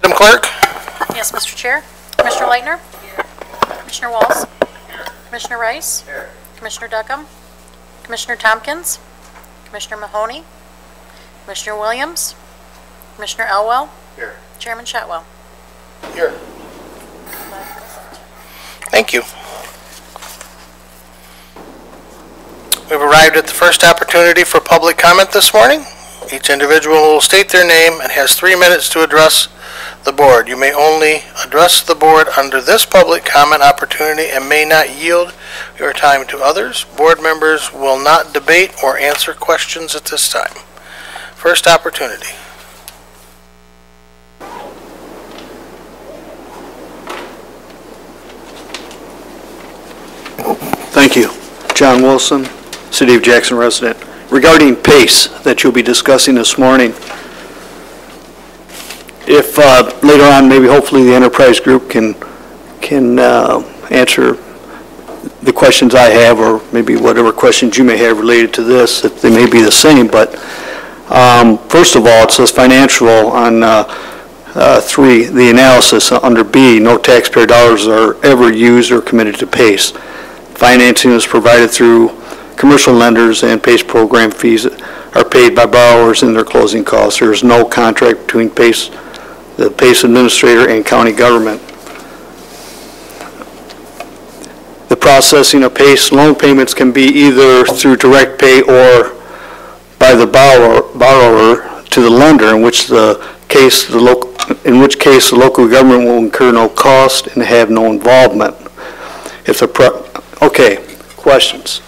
Madam Clerk? Yes, Mr. Chair. Commissioner Leitner? Here. Commissioner Walls? Commissioner Rice? Here. Commissioner Duckham? Commissioner Tompkins? Commissioner Mahoney? Commissioner Williams? Commissioner Elwell? Here. Chairman Shotwell? Here. Thank you. We've arrived at the first opportunity for public comment this morning. Each individual will state their name and has 3 minutes to address the board. You may only address the board under this public comment opportunity and may not yield your time to others. Board members will not debate or answer questions at this time. First opportunity. Thank you. John Wilson, City of Jackson resident. Regarding PACE that you'll be discussing this morning, if later on, maybe hopefully the enterprise group can answer the questions I have, or maybe whatever questions you may have related to this, that they may be the same. But first of all, it says financial on 3, the analysis under B, no taxpayer dollars are ever used or committed to PACE. Financing is provided through commercial lenders, and PACE program fees are paid by borrowers in their closing costs. There is no contract between PACE, the PACE administrator, and county government. The processing of PACE loan payments can be either through direct pay or by the borrower to the lender, in which case the local government will incur no cost and have no involvement. Okay, questions.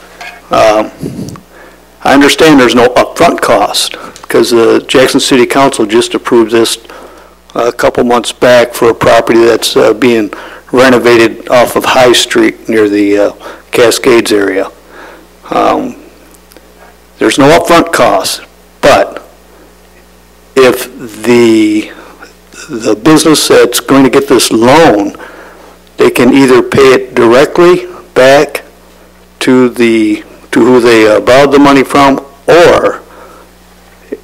I understand there's no upfront cost because the Jackson City Council just approved this a couple months back for a property that's being renovated off of High Street near the Cascades area. There's no upfront cost, but if the business that's going to get this loan, they can either pay it directly back to who they borrowed the money from, or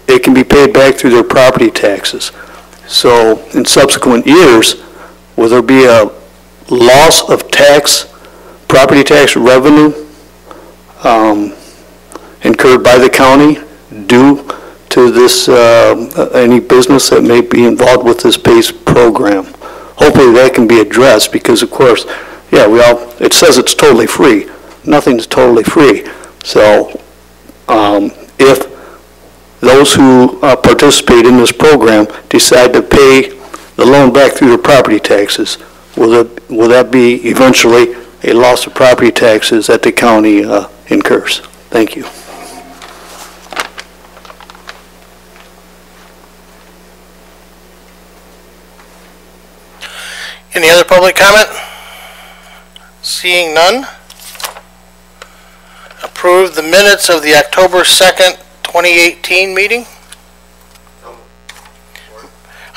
it can be paid back through their property taxes. So in subsequent years, will there be a loss of property tax revenue incurred by the county due to this, any business that may be involved with this PACE program? Hopefully that can be addressed, because of course, yeah, it says it's totally free. Nothing's totally free. So if those who participate in this program decide to pay the loan back through their property taxes, will that be eventually a loss of property taxes that the county incurs? Thank you. Any other public comment? Seeing none. Approve the minutes of the October 2nd, 2018 meeting.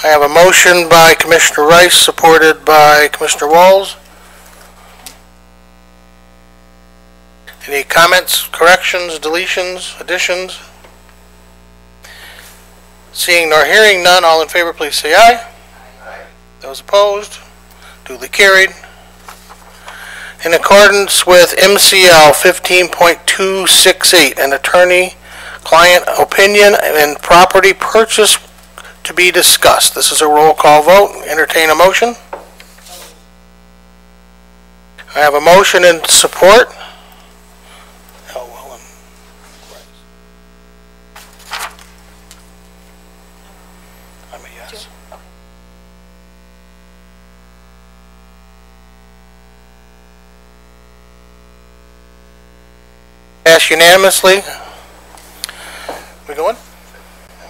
I have a motion by Commissioner Rice, supported by Commissioner Walls. Any comments, corrections, deletions, additions? Seeing nor hearing none, all in favor please say aye. Aye. Those opposed? Duly carried. In accordance with MCL 15.268, an attorney-client opinion and property purchase to be discussed. This is a roll call vote. Entertain a motion. I have a motion and support. I'm a yes. Passed unanimously. We going?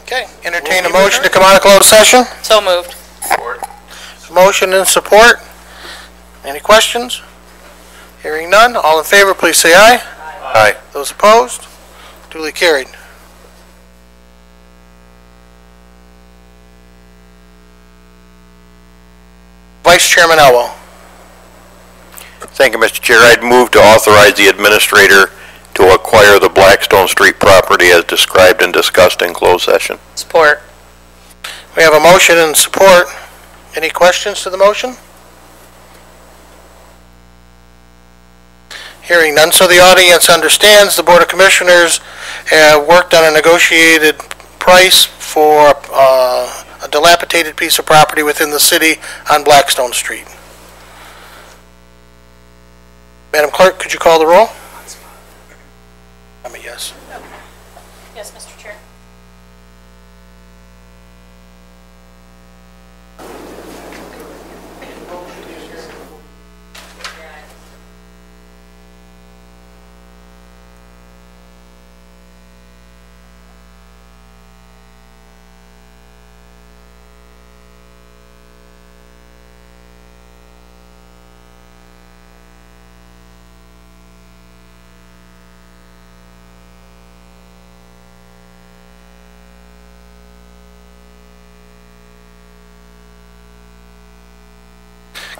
Okay. Entertain a motion to come out of closed session. So moved. Support. Motion and support. Any questions? Hearing none. All in favor, please say aye. Aye. Aye. Those opposed? Duly carried. Vice Chairman Elwell. Thank you, Mr. Chair. I'd move to authorize the administrator to acquire the Blackstone Street property as described and discussed in closed session. Support. We have a motion and support. Any questions to the motion? Hearing none, so the audience understands the Board of Commissioners worked on a negotiated price for a dilapidated piece of property within the city on Blackstone Street. Madam Clerk, could you call the roll? I'm a yes. Yes, Mr. Chair.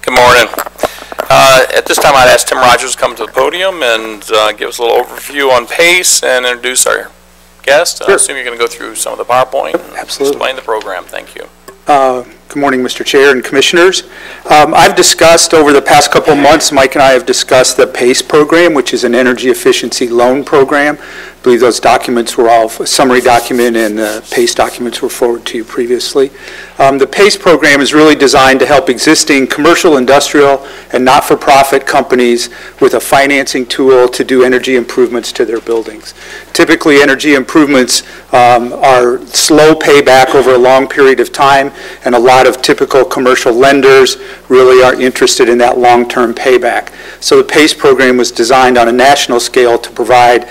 Good morning. At this time, I'd ask Tim Rogers to come to the podium and give us a little overview on PACE and introduce our guest. I assume you're going to go through some of the PowerPoint and Absolutely. explain the program. Thank you. Good morning, Mr. Chair and Commissioners. I've discussed over the past couple of months, Mike and I have discussed the PACE program, which is an energy efficiency loan program. I believe those documents were all a summary document, and the PACE documents were forwarded to you previously. The PACE program is really designed to help existing commercial, industrial, and not-for-profit companies with a financing tool to do energy improvements to their buildings. Typically, energy improvements are slow payback over a long period of time, and a lot of typical commercial lenders really are interested in that long-term payback. So the PACE program was designed on a national scale to provide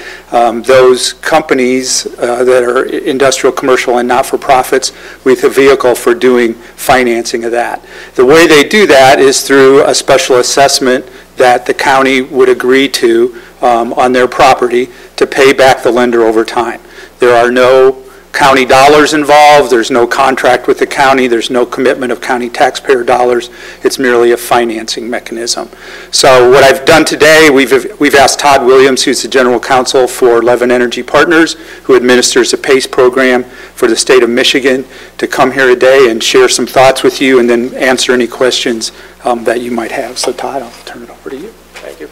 those companies that are industrial, commercial, and not-for-profits with a vehicle for doing financing of that. The way they do that is through a special assessment that the county would agree to on their property to pay back the lender over time. There are no county dollars involved, there's no contract with the county, there's no commitment of county taxpayer dollars, it's merely a financing mechanism. So what I've done today, we've asked Todd Williams, who's the general counsel for Levin Energy Partners, who administers the PACE program for the state of Michigan, to come here today and share some thoughts with you and then answer any questions that you might have. So Todd, I'll turn it over to you. Thank you.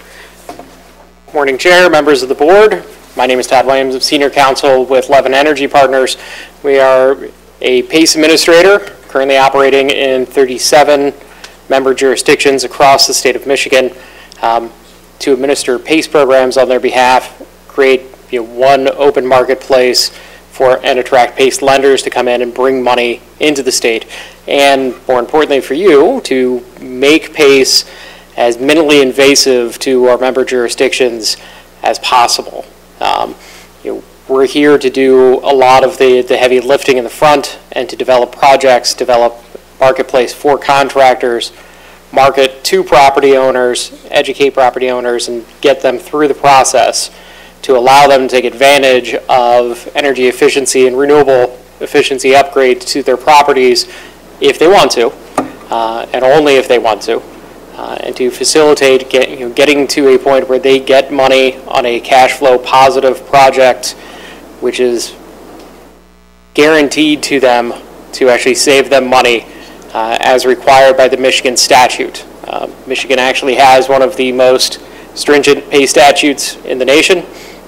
Morning, Chair, members of the board. My name is Todd Williams, I'm Senior Counsel with Levin Energy Partners. We are a PACE administrator, currently operating in 37 member jurisdictions across the state of Michigan to administer PACE programs on their behalf, create one open marketplace and attract PACE lenders to come in and bring money into the state. And more importantly for you, to make PACE as minimally invasive to our member jurisdictions as possible. We're here to do a lot of the heavy lifting in the front and to develop projects, develop marketplace for contractors, market to property owners, educate property owners, and get them through the process to allow them to take advantage of energy efficiency and renewable efficiency upgrades to their properties if they want to, and only if they want to. And to facilitate getting to a point where they get money on a cash flow positive project, which is guaranteed to them to actually save them money as required by the Michigan statute. Michigan actually has one of the most stringent PACE statutes in the nation.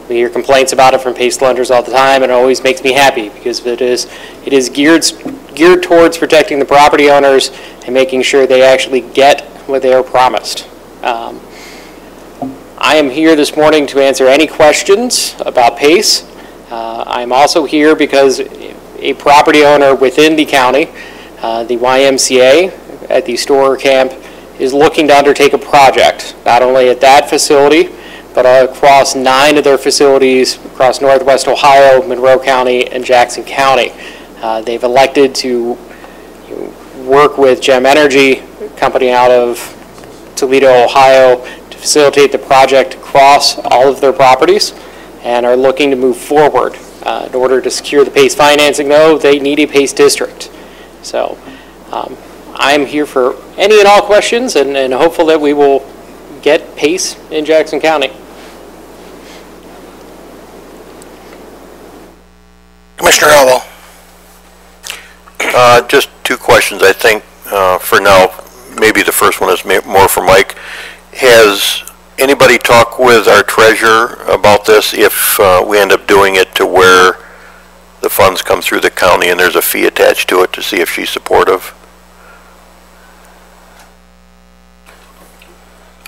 We hear complaints about it from PACE lenders all the time, and it always makes me happy because it is geared towards protecting the property owners and making sure they actually get what they are promised. I am here this morning to answer any questions about PACE. I'm also here because a property owner within the county, the YMCA at the Storer Camp, is looking to undertake a project, not only at that facility, but across 9 of their facilities across Northwest Ohio, Monroe County, and Jackson County. They've elected to work with Gem Energy, company out of Toledo, Ohio, to facilitate the project across all of their properties and are looking to move forward. In order to secure the PACE financing, though, they need a PACE district. So I'm here for any and all questions and hopeful that we will get PACE in Jackson County. Commissioner Elbow. Just 2 questions. I think for now, maybe the first one is more for Mike. Has anybody talked with our treasurer about this if we end up doing it to where the funds come through the county and there's a fee attached to it, to see if she's supportive?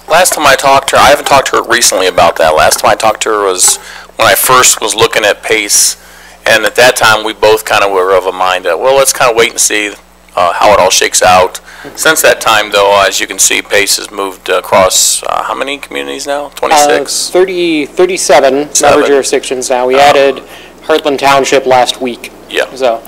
Last time I talked to her, I haven't talked to her recently about that. Last time I talked to her was when I first was looking at PACE, and at that time we both kind of were of a mind that, well, let's kind of wait and see how it all shakes out. Since that time, though, as you can see, PACE has moved across how many communities now? 26? 37 member jurisdictions now. We added Heartland Township last week. Yeah. So,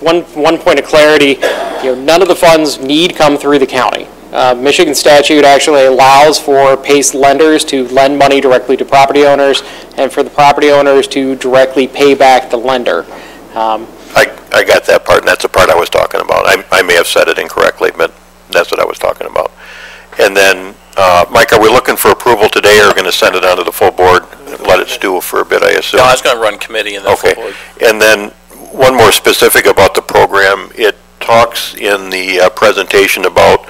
one point of clarity, none of the funds need come through the county. Michigan statute actually allows for PACE lenders to lend money directly to property owners and for the property owners to directly pay back the lender. I got that part, and that's the part I was talking about. I may have said it incorrectly, but that's what I was talking about. And then, Mike, are we looking for approval today, or are we going to send it on to the full board and let it stew for a bit, I assume? No, I was going to run committee and then full board. And then, one more specific about the program. It talks in the presentation about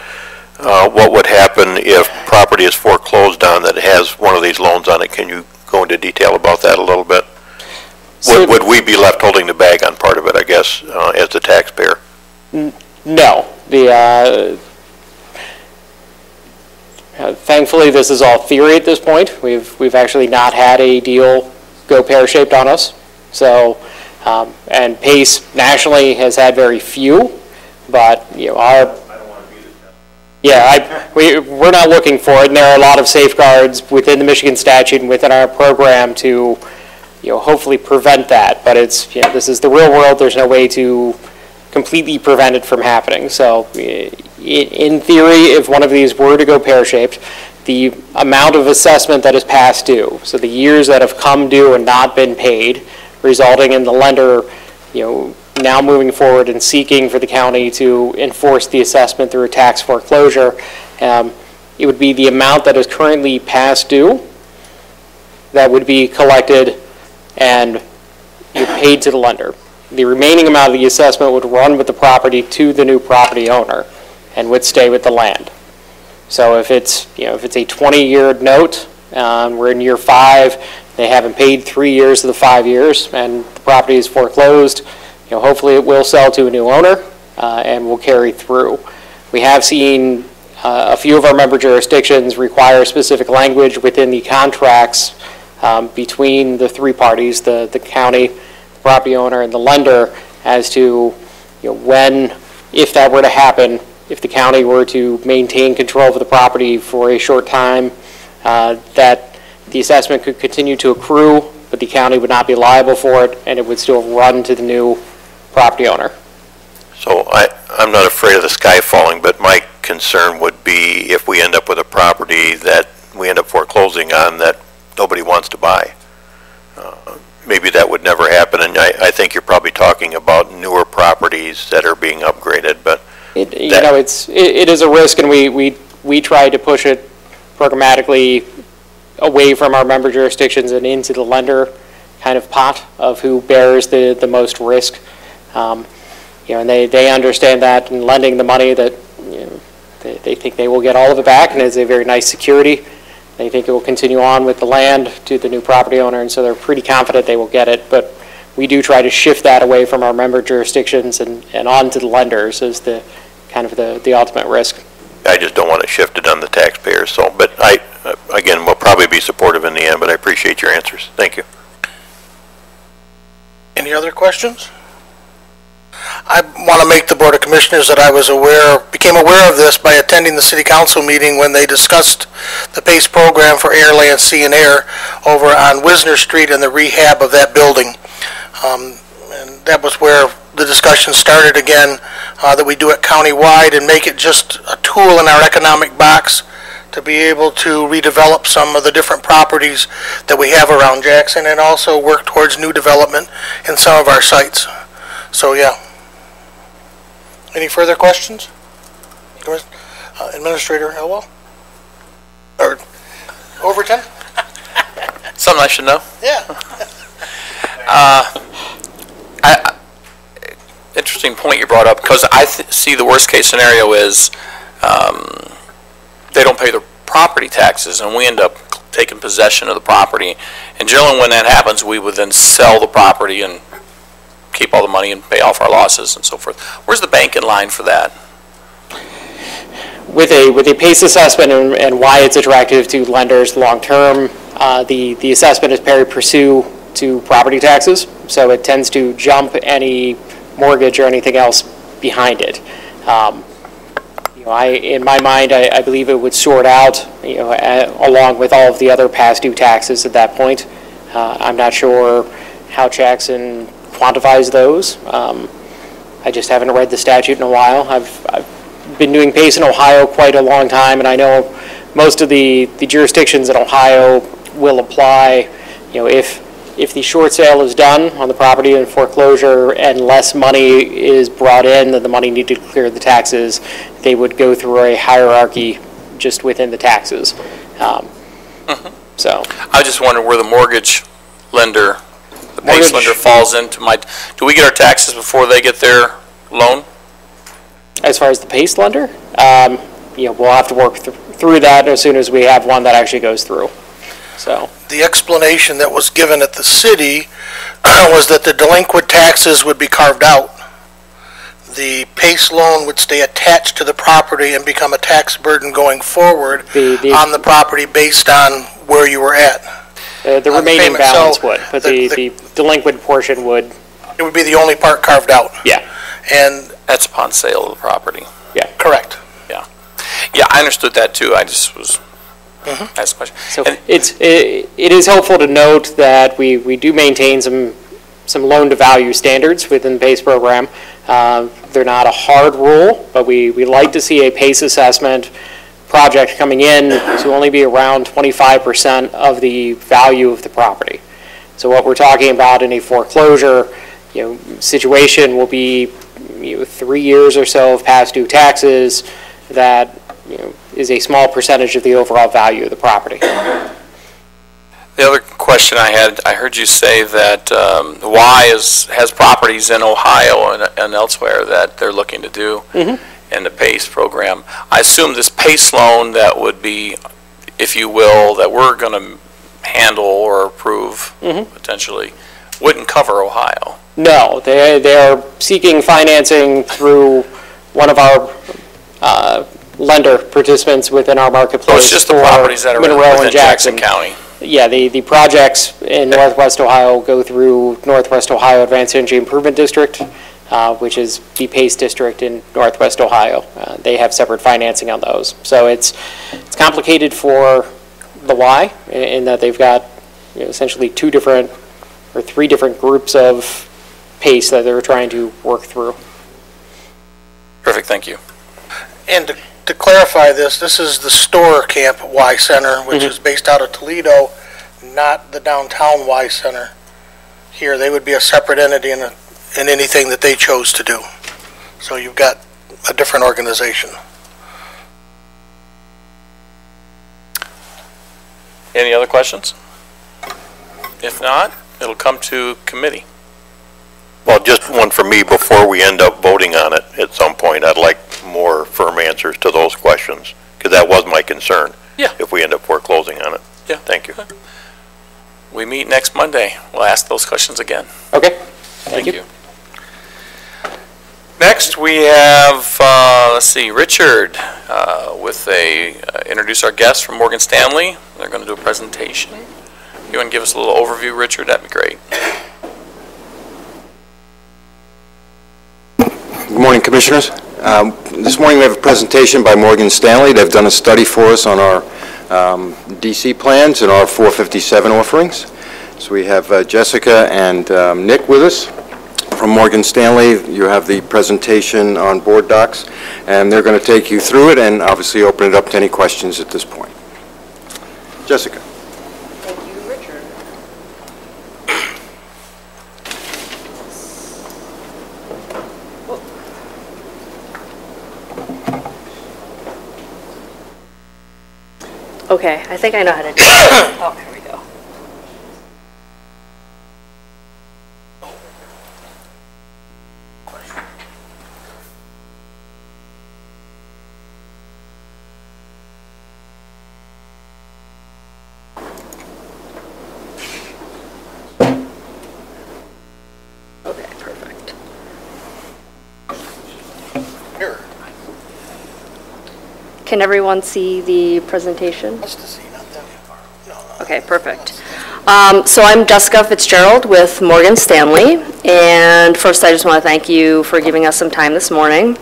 what would happen if property is foreclosed on that has one of these loans on it. Can you go into detail about that a little bit? So Would we be left holding the bag on part of it, I guess, as the taxpayer? No. Thankfully, this is all theory at this point. We've actually not had a deal go pear-shaped on us. So, and PACE nationally has had very few, but we're not looking for it, and there are a lot of safeguards within the Michigan statute and within our program to, hopefully prevent that. But it's, this is the real world. There's no way to completely prevent it from happening. So, in theory, if one of these were to go pear-shaped, the amount of assessment that is past due, so the years that have come due and not been paid, resulting in the lender, now moving forward and seeking for the county to enforce the assessment through a tax foreclosure, it would be the amount that is currently past due that would be collected and paid to the lender. The remaining amount of the assessment would run with the property to the new property owner and would stay with the land. So if it's, if it's a 20-year note, we're in year 5, they haven't paid 3 years of the 5 years, and the property is foreclosed, hopefully it will sell to a new owner and will carry through. We have seen a few of our member jurisdictions require specific language within the contracts between the three parties, the county, the property owner, and the lender, as to when, if that were to happen, if the county were to maintain control of the property for a short time, that the assessment could continue to accrue, but the county would not be liable for it, and it would still run to the new property owner. So I'm not afraid of the sky falling, but my concern would be if we end up with a property that we end up foreclosing on that nobody wants to buy. Maybe that would never happen, and I think you're probably talking about newer properties that are being upgraded, but it is a risk, and we try to push it programmatically away from our member jurisdictions and into the lender kind of pot of who bears the most risk. And they understand that in lending the money that they think they will get all of it back, and it's a very nice security. They think it will continue on with the land to the new property owner, and so they're pretty confident they will get it. But we do try to shift that away from our member jurisdictions and on to the lenders as the kind of the ultimate risk. I just don't want to shift it on the taxpayers. So, but again, we'll probably be supportive in the end, but I appreciate your answers. Thank you. Any other questions? I want to make the Board of Commissioners that I became aware of this by attending the City Council meeting when they discussed the PACE program for air, land, sea, and air over on Wisner Street and the rehab of that building. And that was where the discussion started again, that we do it countywide and make it just a tool in our economic box to be able to redevelop some of the different properties that we have around Jackson and also work towards new development in some of our sites. So, yeah. Any further questions? Administrator Elwell? Or Overton? Something I should know. Yeah. Interesting interesting point you brought up, because I see the worst case scenario is they don't pay their property taxes, and we end up taking possession of the property. And generally when that happens, we would then sell the property and keep all the money and pay off our losses and so forth. Where's the bank in line for that? With a PACE assessment and why it's attractive to lenders long-term, the assessment is pari passu to property taxes, so it tends to jump any mortgage or anything else behind it. In my mind, I believe it would sort out, along with all of the other past due taxes at that point. I'm not sure how Jackson quantifies those. I just haven't read the statute in a while. I've been doing PACE in Ohio quite a long time, and I know most of the jurisdictions in Ohio will apply, if the short sale is done on the property in foreclosure and less money is brought in than the money needed to clear the taxes, they would go through a hierarchy just within the taxes. So I just wonder where the mortgage lender, the PACE lender falls into do we get our taxes before they get their loan? as far as the PACE lender, we'll have to work through that as soon as we have one that actually goes through. So the explanation that was given at the city was that the delinquent taxes would be carved out. The PACE loan would stay attached to the property and become a tax burden going forward on the property based on where you were at. The remaining balance would, but the delinquent portion would. It would be the only part carved out. Yeah. And that's upon sale of the property. Yeah. Correct. Yeah. Yeah, I understood that too. I just was asking a question. So it is helpful to note that we do maintain some loan-to-value standards within the PACE program. They're not a hard rule, but we like to see a PACE assessment project coming in to only be around 25% of the value of the property. So what we're talking about in a foreclosure situation will be 3 years or so of past due taxes that is a small percentage of the overall value of the property. The other question I had, I heard you say that Y has properties in Ohio and elsewhere that they're looking to do in the PACE program. I assume this PACE loan that would be, if you will, that we're going to handle or approve potentially, wouldn't cover Ohio. No, they are seeking financing through one of our lender participants within our marketplace. So it's just the properties that are within Jackson County. Yeah, the projects in Northwest Ohio go through Northwest Ohio Advanced Energy Improvement District, which is the PACE district in Northwest Ohio. They have separate financing on those. So it's complicated for the Y in that they've got essentially 2 different or 3 different groups of PACE that they're trying to work through. Perfect, thank you. And to clarify this is the Store Camp Y Center, which is based out of Toledo, not the downtown Y Center. Here, they would be a separate entity in anything that they chose to do. So you've got a different organization. Any other questions? If not, it'll come to committee. Well, just one for me before we end up voting on it at some point. I'd like more firm answers to those questions, because that was my concern. Yeah. If we end up foreclosing on it. Yeah. Thank you. We meet next Monday. We'll ask those questions again. Okay. Thank you. Next, we have, let's see, Richard introduce our guest from Morgan Stanley. They're going to do a presentation. You want to give us a little overview, Richard? That'd be great. Good morning, Commissioners. This morning we have a presentation by Morgan Stanley. They've done a study for us on our DC plans and our 457 offerings. So we have Jessica and Nick with us from Morgan Stanley. You have the presentation on board docs, and they're going to take you through it and obviously open it up to any questions at this point. Jessica. Thank you, Richard. Okay, I think I know how to do it. Oh, there we go. Can everyone see the presentation? Okay, perfect. So I'm Jessica Fitzgerald with Morgan Stanley, and first I just want to thank you for giving us some time this morning.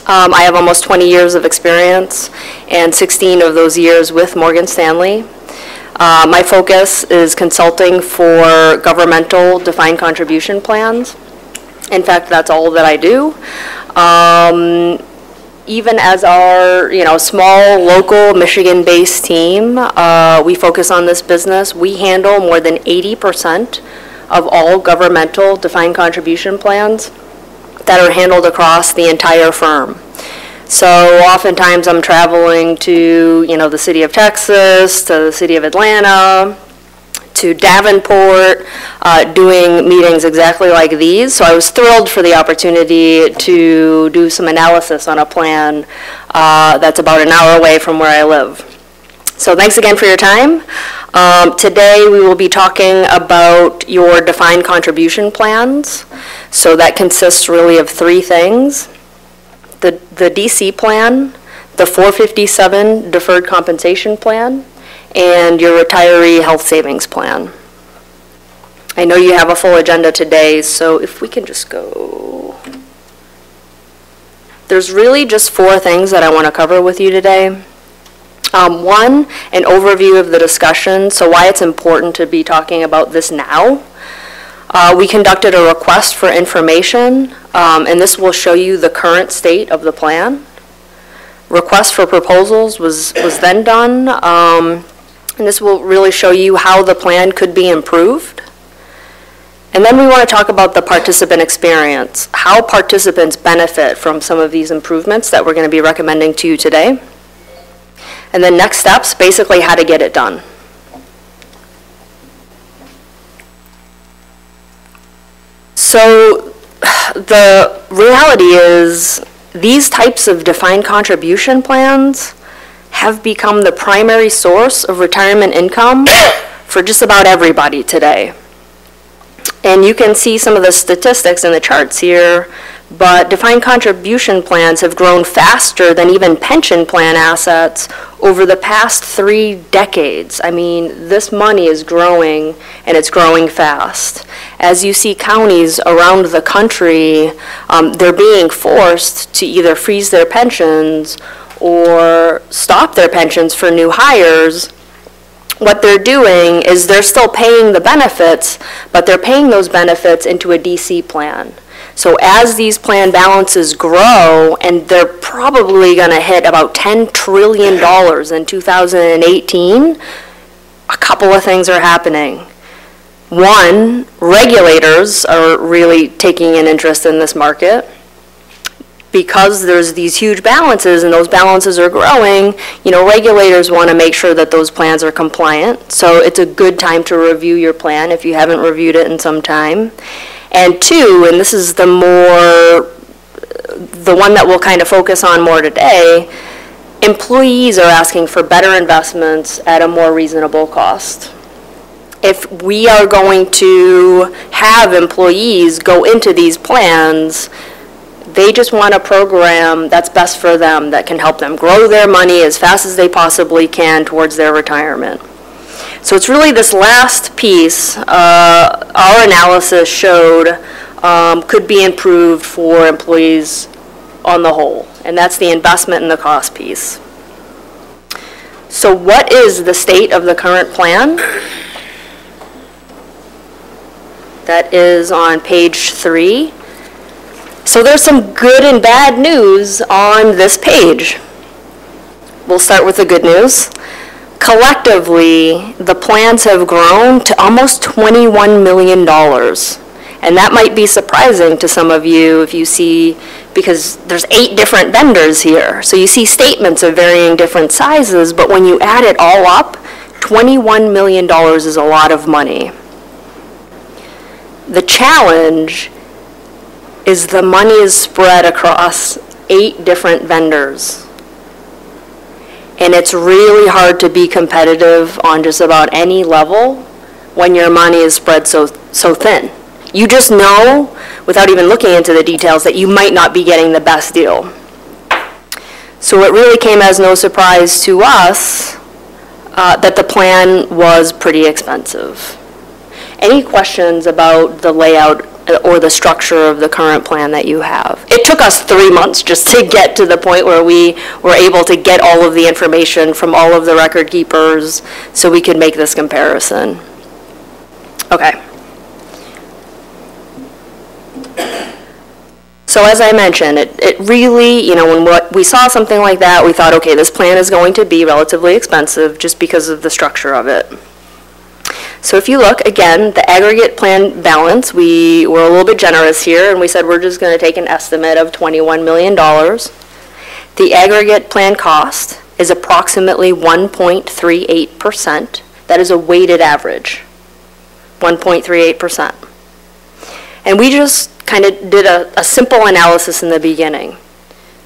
I have almost 20 years of experience, and 16 of those years with Morgan Stanley. My focus is consulting for governmental defined contribution plans. In fact, that's all that I do. Even as our, small, local, Michigan-based team, we focus on this business. We handle more than 80% of all governmental defined contribution plans that are handled across the entire firm. So oftentimes I'm traveling to, the city of Texas, to the city of Atlanta, to Davenport, doing meetings exactly like these. So I was thrilled for the opportunity to do some analysis on a plan that's about an hour away from where I live. So thanks again for your time. Today we will be talking about your defined contribution plans. So that consists really of three things. The DC plan, the 457 deferred compensation plan, and your retiree health savings plan. I know you have a full agenda today, so if we can just go. There's really just four things that I want to cover with you today. One, an overview of the discussion, so why it's important to be talking about this now. We conducted a request for information, and this will show you the current state of the plan. Request for proposals was then done, and this will really show you how the plan could be improved. And then we want to talk about the participant experience, how participants benefit from some of these improvements that we're going to be recommending to you today. And then next steps, basically how to get it done. So the reality is these types of defined contribution plans have become the primary source of retirement income for just about everybody today. And you can see some of the statistics in the charts here, but defined contribution plans have grown faster than even pension plan assets over the past 3 decades. I mean, this money is growing, and it's growing fast. As you see counties around the country, they're being forced to either freeze their pensions or stop their pensions for new hires. What they're doing is they're still paying the benefits, but they're paying those benefits into a DC plan. So as these plan balances grow, and they're probably going to hit about $10 trillion in 2018, a couple of things are happening. One, regulators are really taking an interest in this market. Because there's these huge balances and those balances are growing, regulators want to make sure that those plans are compliant. So it's a good time to review your plan if you haven't reviewed it in some time. And two, and this is the one that we'll kind of focus on more today, employees are asking for better investments at a more reasonable cost. If we are going to have employees go into these plans, they just want a program that's best for them, that can help them grow their money as fast as they possibly can towards their retirement. So it's really this last piece our analysis showed could be improved for employees on the whole, and that's the investment and the cost piece. So what is the state of the current plan? That is on page 3. So there's some good and bad news on this page. We'll start with the good news. Collectively, the plans have grown to almost $21 million. And that might be surprising to some of you if you see, because there's 8 different vendors here. So you see statements of varying different sizes, but when you add it all up, $21 million is a lot of money. The challenge is the money is spread across 8 different vendors. And it's really hard to be competitive on just about any level when your money is spread so thin. You just know, without even looking into the details, that you might not be getting the best deal. So it really came as no surprise to us that the plan was pretty expensive. Any questions about the layout or the structure of the current plan that you have? It took us 3 months just to get to the point where we were able to get all of the information from all of the record keepers so we could make this comparison. Okay. So as I mentioned, it really, when we saw something like that, we thought, okay, this plan is going to be relatively expensive just because of the structure of it. So if you look, again, the aggregate plan balance, we were a little bit generous here, and we said we're just going to take an estimate of $21 million. The aggregate plan cost is approximately 1.38%. That is a weighted average, 1.38%. And we just kind of did a simple analysis in the beginning.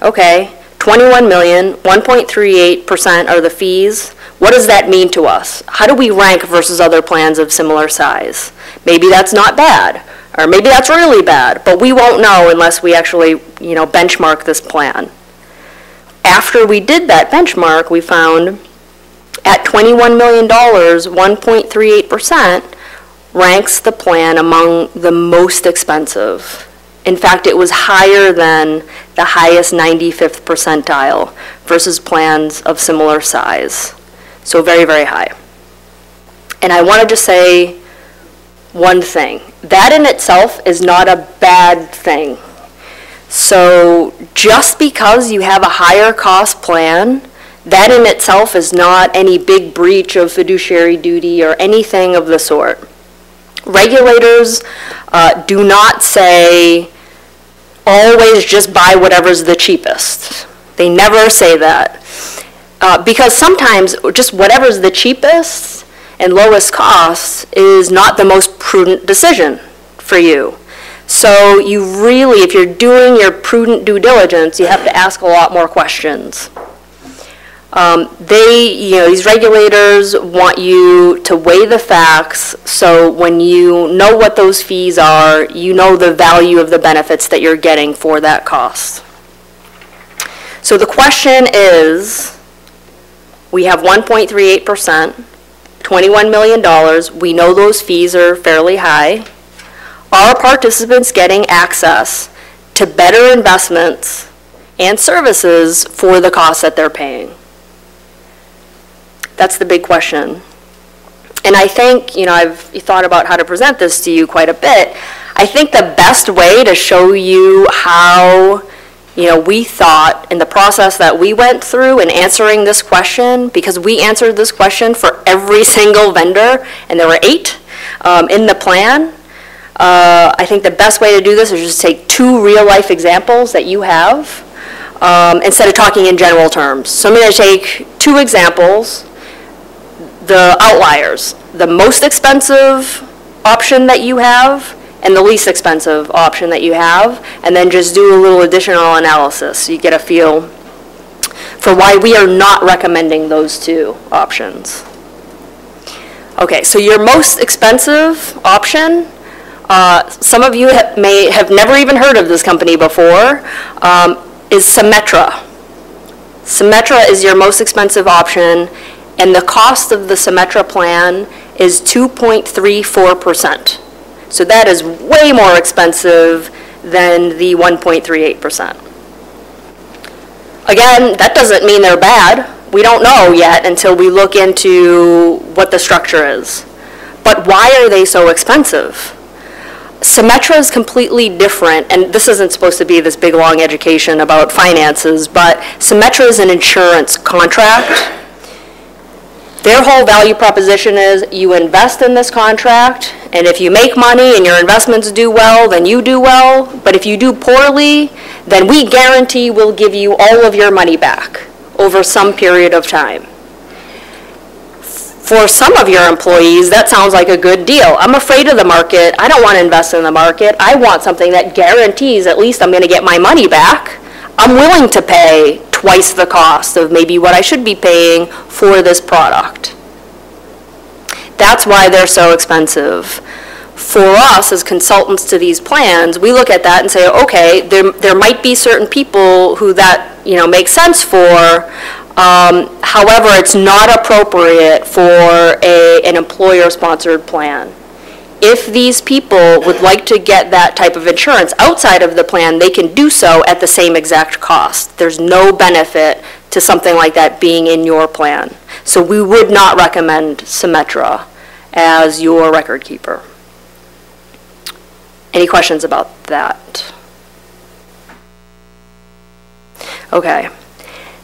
Okay, 21 million, 1.38% are the fees. What does that mean to us? How do we rank versus other plans of similar size? Maybe that's not bad, or maybe that's really bad, but we won't know unless we actually, benchmark this plan. After we did that benchmark, we found at $21 million, 1.38% ranks the plan among the most expensive. In fact, it was higher than the highest 95th percentile versus plans of similar size. So very, very high. And I want to just say one thing. That in itself is not a bad thing. So just because you have a higher cost plan, that in itself is not any big breach of fiduciary duty or anything of the sort. Regulators do not say, always just buy whatever's the cheapest. They never say that. Because sometimes just whatever's the cheapest and lowest cost is not the most prudent decision for you. So you really, if you're doing your prudent due diligence, you have to ask a lot more questions. These regulators want you to weigh the facts, so when you know what those fees are, you know the value of the benefits that you're getting for that cost. So the question is, we have 1.38%, $21 million. We know those fees are fairly high. Are participants getting access to better investments and services for the costs that they're paying? That's the big question. And I think, I've thought about how to present this to you quite a bit. I think the best way to show you how, we thought in the process that we went through in answering this question, because we answered this question for every single vendor, and there were 8 in the plan. I think the best way to do this is just take 2 real-life examples that you have instead of talking in general terms. So I'm going to take 2 examples. The outliers, the most expensive option that you have and the least expensive option that you have, and then just do a little additional analysis so you get a feel for why we are not recommending those 2 options. Okay, so your most expensive option, some of you may have never even heard of this company before, is Symetra. Symetra is your most expensive option, and the cost of the Symetra plan is 2.34%. So that is way more expensive than the 1.38%. Again, that doesn't mean they're bad. We don't know yet until we look into what the structure is. But why are they so expensive? Symetra is completely different, and this isn't supposed to be this big long education about finances, but Symetra is an insurance contract. Their whole value proposition is you invest in this contract, and if you make money and your investments do well, then you do well. But if you do poorly, then we guarantee we'll give you all of your money back over some period of time. For some of your employees, that sounds like a good deal. I'm afraid of the market. I don't want to invest in the market. I want something that guarantees at least I'm going to get my money back. I'm willing to pay twice the cost of maybe what I should be paying for this product. That's why they're so expensive. For us, as consultants to these plans, we look at that and say, okay, there might be certain people who that, makes sense for. However, it's not appropriate for an employer-sponsored plan. If these people would like to get that type of insurance outside of the plan, they can do so at the same exact cost. There's no benefit to something like that being in your plan. So we would not recommend Symetra as your record keeper. Any questions about that? Okay.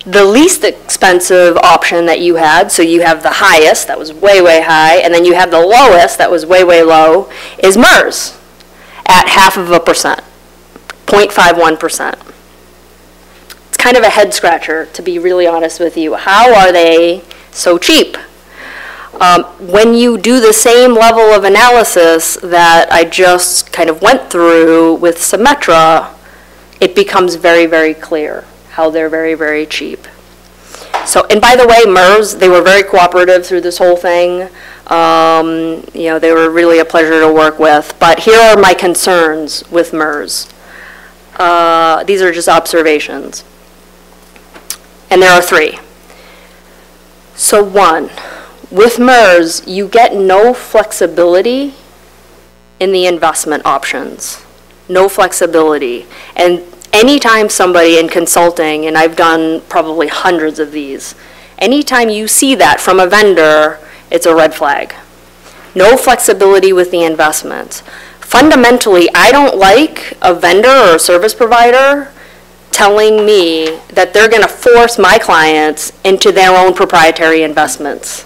The least expensive option that you had, so you have the highest, that was way, way high, and then you have the lowest, that was way, way low, is MERS at 0.5%, 0.51%. It's kind of a head scratcher, to be really honest with you. How are they so cheap? When you do the same level of analysis that I just kind of went through with Symetra, it becomes very, very clear how they're very, very cheap. So, and by the way, MERS, they were very cooperative through this whole thing. They were really a pleasure to work with. But here are my concerns with MERS. These are just observations. And there are 3. So 1, with MERS, you get no flexibility in the investment options. No flexibility. And anytime somebody in consulting, and I've done probably hundreds of these, anytime you see that from a vendor, it's a red flag. No flexibility with the investments. Fundamentally, I don't like a vendor or a service provider telling me that they're going to force my clients into their own proprietary investments.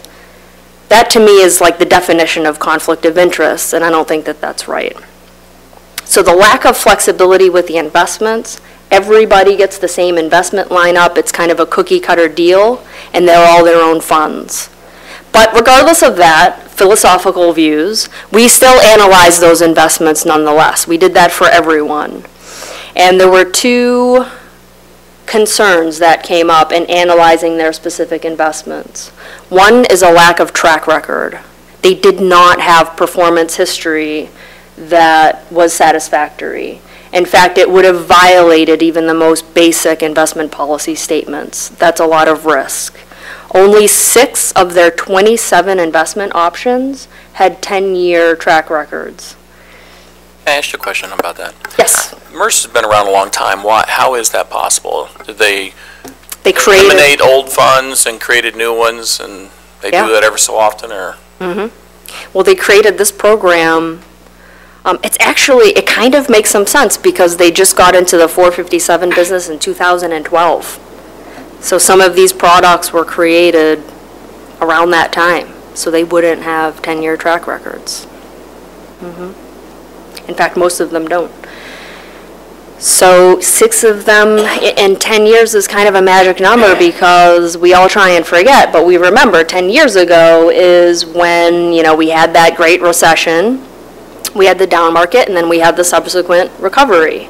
That to me is like the definition of conflict of interest, and I don't think that that's right. So the lack of flexibility with the investments, everybody gets the same investment lineup, it's kind of a cookie cutter deal, and they're all their own funds. But regardless of that, philosophical views, we still analyze those investments nonetheless. We did that for everyone. And there were 2 concerns that came up in analyzing their specific investments. One is a lack of track record. They did not have performance history that was satisfactory. In fact, it would have violated even the most basic investment policy statements. That's a lot of risk. Only 6 of their 27 investment options had 10-year track records. Can I ask you a question about that? Yes. MERS has been around a long time. How is that possible? Did they created eliminate old funds and created new ones, and they do that every so often, or? Mm-hmm. Well, they created this program. It kind of makes some sense because they just got into the 457 business in 2012. So some of these products were created around that time, so they wouldn't have 10-year track records. In fact, most of them don't. So 6 of them in 10 years is kind of a magic number because we all try and forget, but we remember 10 years ago is when, we had that great recession, we had the down market, and then we had the subsequent recovery.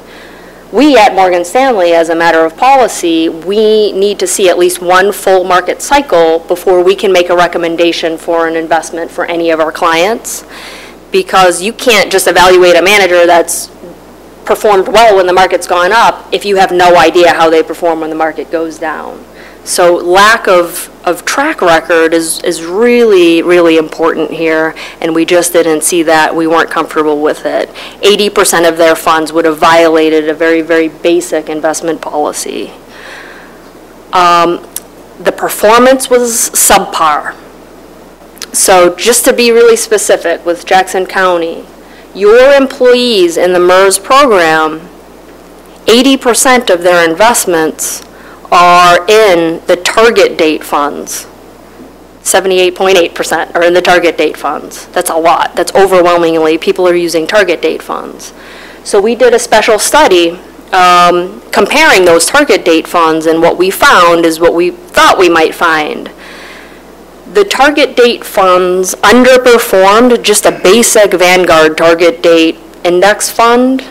We at Morgan Stanley, as a matter of policy, we need to see at least one full market cycle before we can make a recommendation for an investment for any of our clients, because you can't just evaluate a manager that's performed well when the market's gone up if you have no idea how they perform when the market goes down. So lack of track record is really, really important here, and we just didn't see that. We weren't comfortable with it. 80% of their funds would have violated a very, very basic investment policy. The performance was subpar. So just to be really specific with Jackson County, your employees in the MERS program, 80% of their investments are in the target date funds. 78.8% are in the target date funds. That's a lot. That's overwhelmingly, people are using target date funds. So we did a special study comparing those target date funds, and what we found is what we thought we might find. The target date funds underperformed just a basic Vanguard target date index fund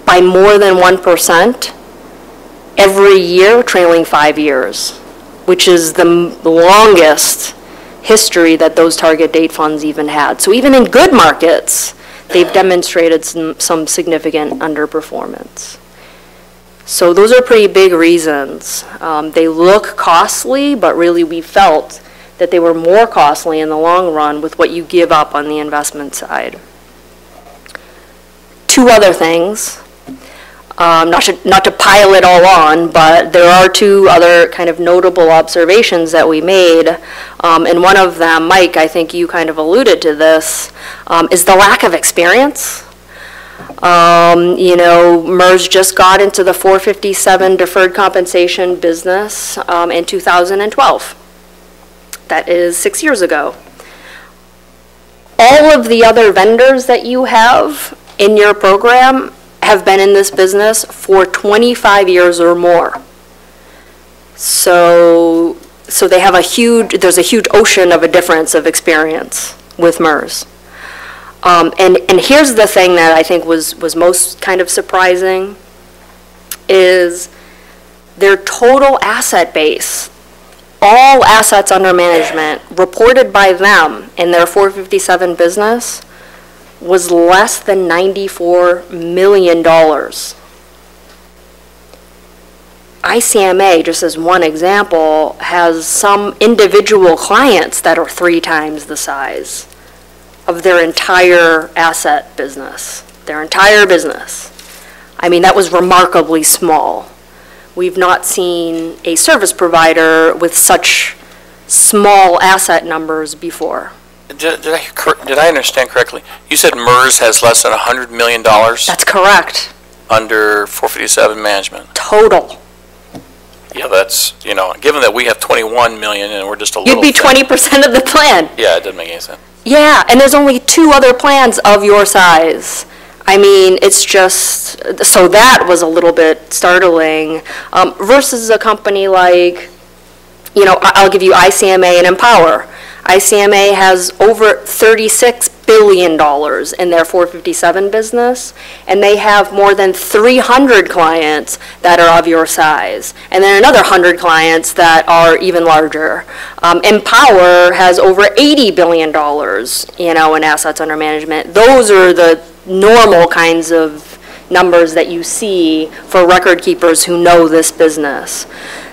by more than 1% every year trailing 5 years, which is the longest history that those target date funds even had. So even in good markets, they've demonstrated some significant underperformance. So those are pretty big reasons. They look costly, but really we felt that they were more costly in the long run with what you give up on the investment side. Two other things, not to pile it all on, but there are two other kind of notable observations that we made. And one of them, Mike, I think you kind of alluded to this, is the lack of experience. You know, MERS just got into the 457 deferred compensation business in 2012. That is 6 years ago. All of the other vendors that you have in your program have been in this business for 25 years or more. So they have there's a huge ocean of a difference of experience with MERS. And here's the thing that I think was most kind of surprising is their total asset base, all assets under management reported by them in their 457 business was less than $94 million. ICMA, just as one example, has some individual clients that are 3 times the size of their entire asset business, their entire business. I mean, that was remarkably small. We've not seen a service provider with such small asset numbers before. Did I understand correctly? You said MERS has less than $100 million That's correct. under 457 management. Total. Yeah, that's, you know, given that we have 21 million and we're just a little. You'd be thin. 20% of the plan. Yeah, it doesn't make any sense. Yeah, and there's only 2 other plans of your size. I mean, it's just, so that was a little bit startling, versus a company like, you know, I'll give you ICMA and Empower. ICMA has over $36 billion in their 457 business, and they have more than 300 clients that are of your size, and then another 100 clients that are even larger. Empower has over $80 billion, you know, in assets under management. Those are the normal kinds of numbers that you see for record keepers who know this business.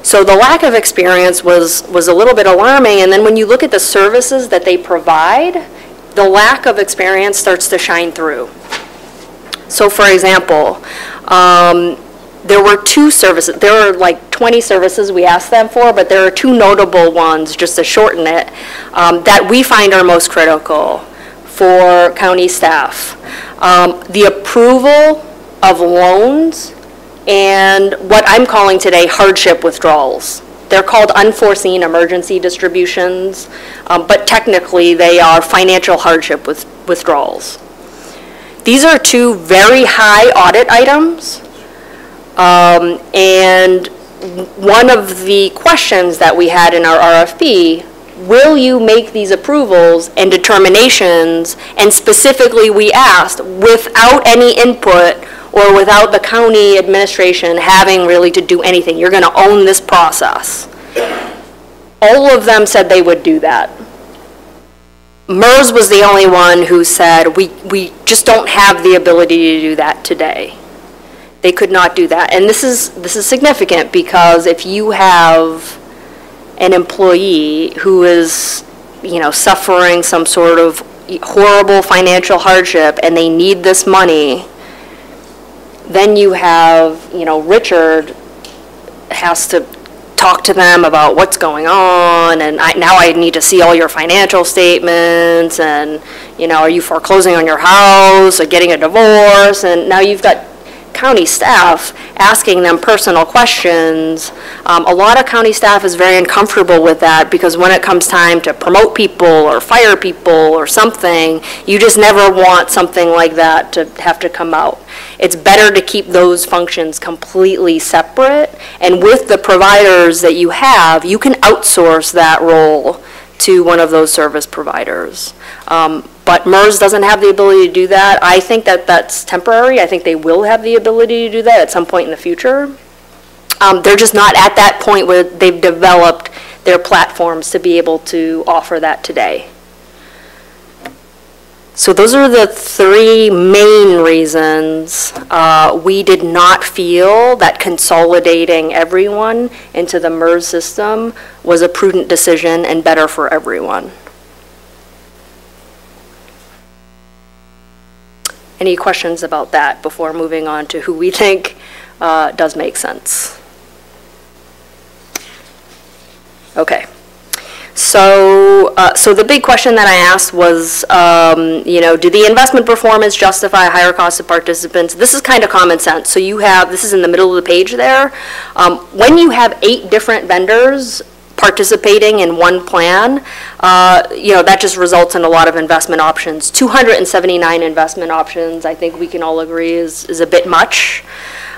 So the lack of experience was a little bit alarming, and then when you look at the services that they provide, the lack of experience starts to shine through. So for example, there were 2 services, there were like 20 services we asked them for, but there are 2 notable ones, just to shorten it, that we find are most critical for county staff. The approval of loans and what I'm calling today hardship withdrawals. They're called unforeseen emergency distributions, but technically they are financial hardship withdrawals. These are 2 very high audit items, and one of the questions that we had in our RFP, will you make these approvals and determinations, and specifically we asked, without any input or without the county administration having really to do anything, you're going to own this process. All of them said they would do that. MERS was the only one who said, we just don't have the ability to do that today. They could not do that. And this is significant because if you have an employee who is, you know, suffering some sort of horrible financial hardship and they need this money, then you have, you know, Richard has to talk to them about what's going on, and now I need to see all your financial statements, and, you know, are you foreclosing on your house or getting a divorce? And now you've got county staff asking them personal questions. A lot of county staff is very uncomfortable with that because when it comes time to promote people or fire people or something, you just never want something like that to have to come out. It's better to keep those functions completely separate, and with the providers that you have, you can outsource that role to one of those service providers. But MERS doesn't have the ability to do that. I think that that's temporary. I think they will have the ability to do that at some point in the future. They're just not at that point where they've developed their platforms to be able to offer that today. So those are the three main reasons we did not feel that consolidating everyone into the MERS system was a prudent decision and better for everyone. Any questions about that before moving on to who we think does make sense? Okay. So the big question that I asked was, did the investment performance justify a higher cost of participants? This is kind of common sense. So you have, this is in the middle of the page there. When you have 8 different vendors participating in one plan, that just results in a lot of investment options. 279 investment options, I think we can all agree is a bit much.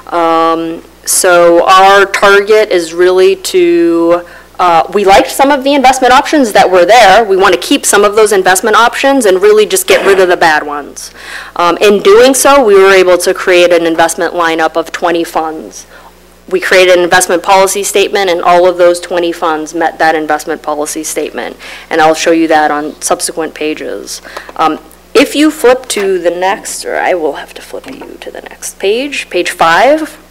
So our target is really to, we liked some of the investment options that were there. We want to keep some of those investment options and really just get rid of the bad ones. In doing so, we were able to create an investment lineup of 20 funds. We created an investment policy statement, and all of those 20 funds met that investment policy statement. And I'll show you that on subsequent pages. If you flip to the next, or I will have to flip you to the next page, page 5.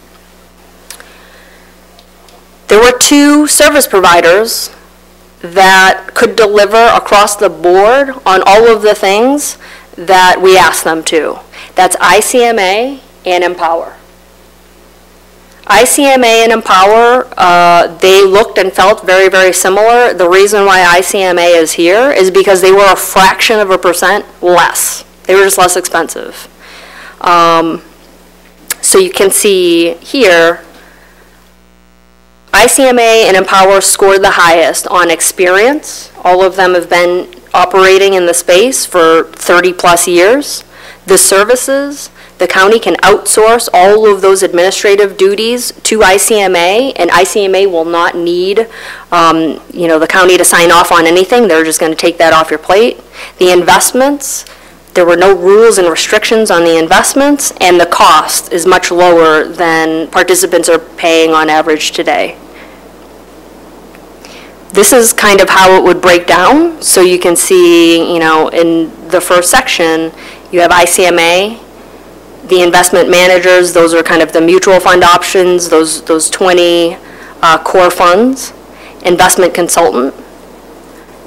There were 2 service providers that could deliver across the board on all of the things that we asked them to. That's ICMA and Empower. ICMA and Empower, they looked and felt very, very similar. The reason why ICMA is here is because they were a fraction of a percent less. They were just less expensive. So you can see here, ICMA and Empower scored the highest on experience. All of them have been operating in the space for 30 plus years. The services, the county can outsource all of those administrative duties to ICMA, and ICMA will not need the county to sign off on anything. They're just going to take that off your plate. The investments, there were no rules and restrictions on the investments, and the cost is much lower than participants are paying on average today. This is kind of how it would break down. So you can see, in the first section, you have ICMA, the investment managers, those are kind of the mutual fund options, those 20 core funds, investment consultant,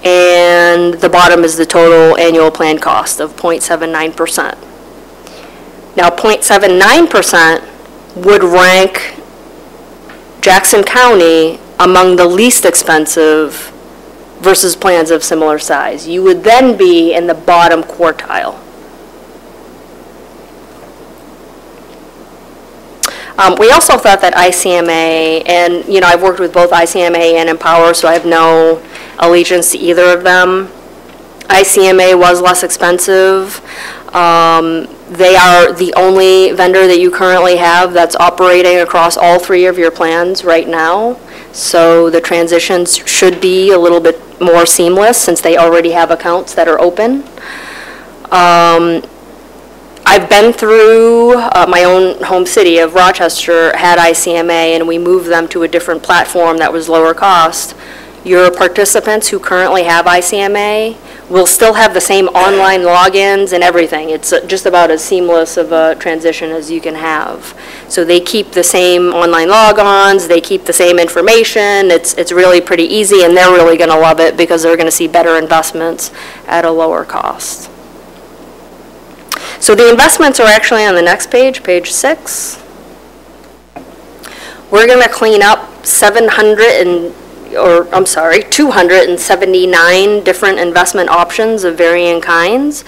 and the bottom is the total annual plan cost of 0.79%. Now 0.79% would rank Jackson County among the least expensive versus plans of similar size. You would then be in the bottom quartile. We also thought that ICMA, and I've worked with both ICMA and Empower, so I have no allegiance to either of them. ICMA was less expensive. They are the only vendor that you currently have that's operating across all 3 of your plans right now. So the transitions should be a little bit more seamless since they already have accounts that are open. I've been through my own home city of Rochester had ICMA, and we moved them to a different platform that was lower cost. Your participants who currently have ICMA will still have the same online logins and everything. It's just about as seamless of a transition as you can have. So they keep the same online logons, they keep the same information. It's really pretty easy, and they're really going to love it because they're going to see better investments at a lower cost. So the investments are actually on the next page, page 6. We're going to clean up 279 different investment options of varying kinds.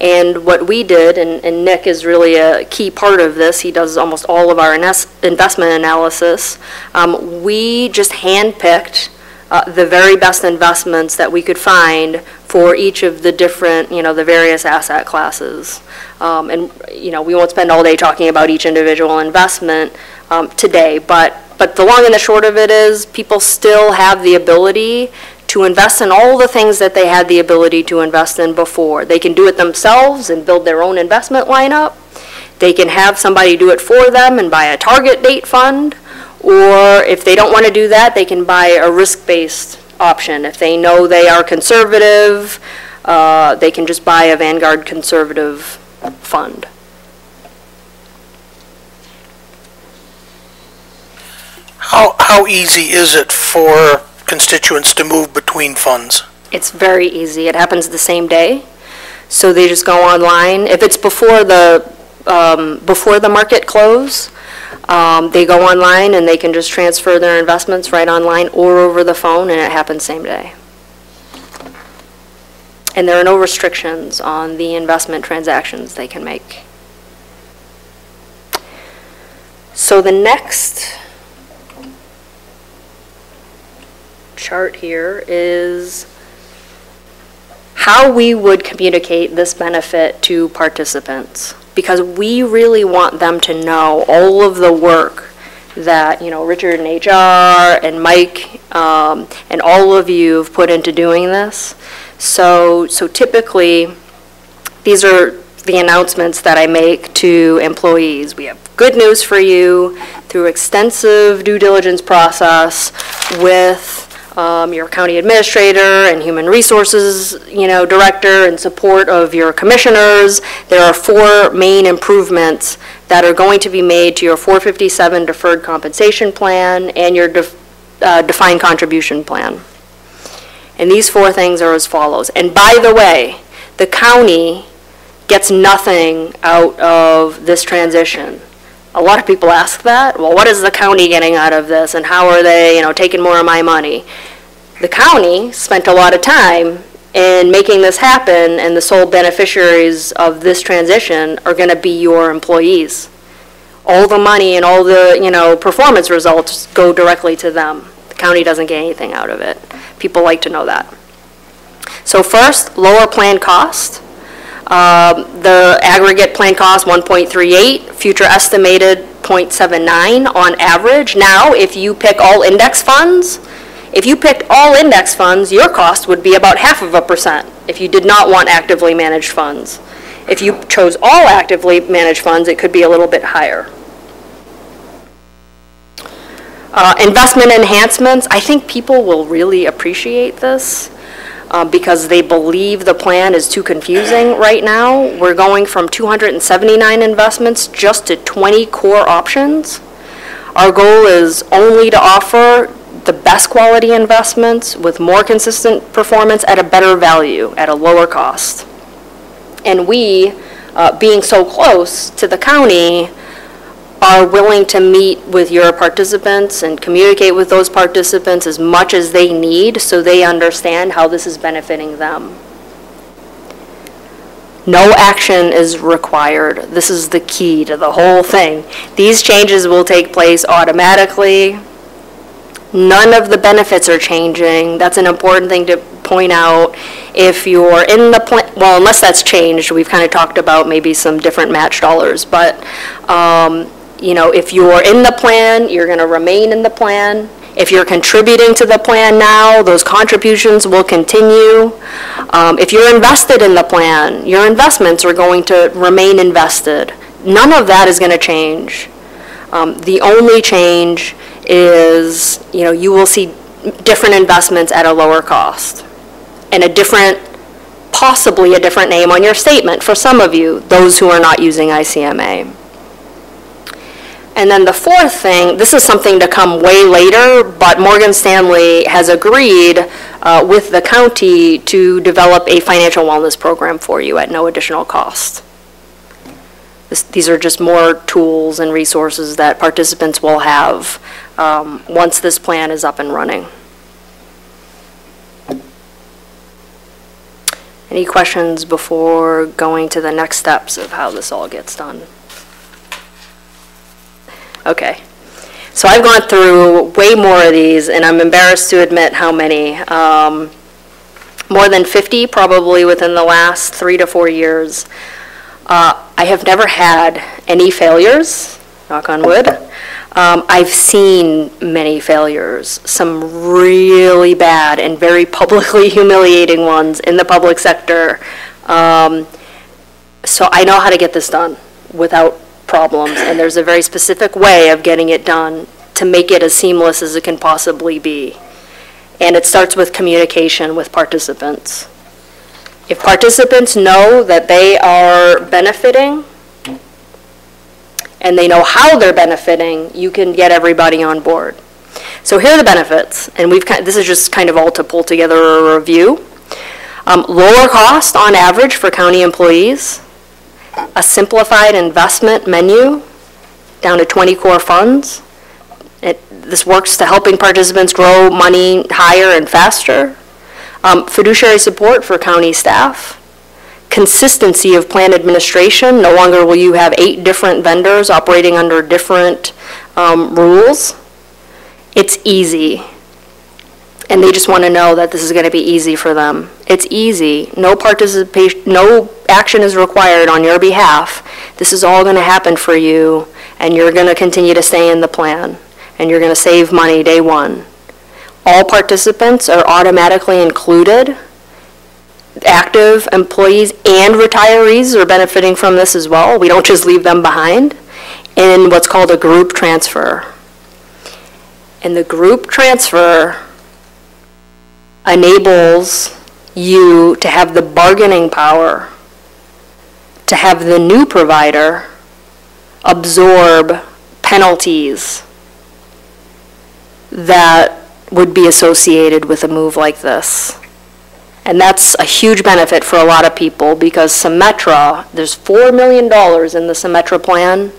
And what we did, and Nick is really a key part of this, he does almost all of our investment analysis, we just handpicked the very best investments that we could find for each of the different, the various asset classes. And we won't spend all day talking about each individual investment today, but the long and the short of it is people still have the ability to invest in all the things that they had the ability to invest in before. They can do it themselves and build their own investment lineup. They can have somebody do it for them and buy a target date fund. Or if they don't want to do that, they can buy a risk-based option. If they know they are conservative, they can just buy a Vanguard conservative fund. How easy is it for constituents to move between funds? It's very easy. It happens the same day. So they just go online. If it's before the market close, they go online and they can just transfer their investments right online or over the phone, and it happens same day. And there are no restrictions on the investment transactions they can make. So the next chart here is how we would communicate this benefit to participants, because we really want them to know all of the work that, you know, Richard and HR and Mike and all of you have put into doing this. So typically, these are the announcements that I make to employees. We have good news for you through extensive due diligence process with your county administrator and human resources, director, in support of your commissioners. There are 4 main improvements that are going to be made to your 457 deferred compensation plan and your defined contribution plan. And these 4 things are as follows. And by the way, the county gets nothing out of this transition. A lot of people ask that. Well, what is the county getting out of this, and how are they, taking more of my money? The county spent a lot of time in making this happen, and the sole beneficiaries of this transition are going to be your employees. All the money and all the, performance results go directly to them. The county doesn't get anything out of it. People like to know that. So first, lower plan cost. The aggregate plan cost 1.38, future estimated 0.79 on average. Now, if you pick all index funds, your cost would be about 0.5%. If you did not want actively managed funds. If you chose all actively managed funds, it could be a little bit higher. Investment enhancements, I think people will really appreciate this. Because they believe the plan is too confusing right now. We're going from 279 investments just to 20 core options. Our goal is only to offer the best quality investments with more consistent performance at a better value, at a lower cost. And we, being so close to the county, are willing to meet with your participants and communicate with those participants as much as they need so they understand how this is benefiting them. No action is required. This is the key to the whole thing. These changes will take place automatically. None of the benefits are changing. That's an important thing to point out. If you're in the plan, well, unless that's changed, we've kind of talked about maybe some different match dollars, but if you're in the plan, you're going to remain in the plan. If you're contributing to the plan now, those contributions will continue. If you're invested in the plan, your investments are going to remain invested. None of that is going to change. The only change is, you will see different investments at a lower cost and possibly a different name on your statement for some of you, those who are not using ICMA. And then the 4th thing, this is something to come way later, but Morgan Stanley has agreed with the county to develop a financial wellness program for you at no additional cost. These are just more tools and resources that participants will have once this plan is up and running. Any questions before going to the next steps of how this all gets done? Okay, so I've gone through way more of these, and I'm embarrassed to admit how many. More than 50 probably within the last 3 to 4 years. I have never had any failures, knock on wood. I've seen many failures, some really bad and very publicly humiliating ones in the public sector. So I know how to get this done without problems, and there's a very specific way of getting it done to make it as seamless as it can possibly be. And it starts with communication with participants. If participants know that they are benefiting, and they know how they're benefiting, you can get everybody on board. So here are the benefits, and this is just kind of all to pull together a review. Lower cost on average for county employees, a simplified investment menu down to 20 core funds. This works to helping participants grow money higher and faster. Fiduciary support for county staff. Consistency of plan administration. No longer will you have 8 different vendors operating under different rules. It's easy. And they just want to know that this is going to be easy for them. It's easy. No participation, no action is required on your behalf. This is all going to happen for you, and you're going to continue to stay in the plan, and you're going to save money day one. All participants are automatically included. Active employees and retirees are benefiting from this as well. We don't just leave them behind in what's called a group transfer. And the group transfer enables you to have the bargaining power to have the new provider absorb penalties that would be associated with a move like this. And that's a huge benefit for a lot of people because Symetra, there's $4 million in the Symetra plan,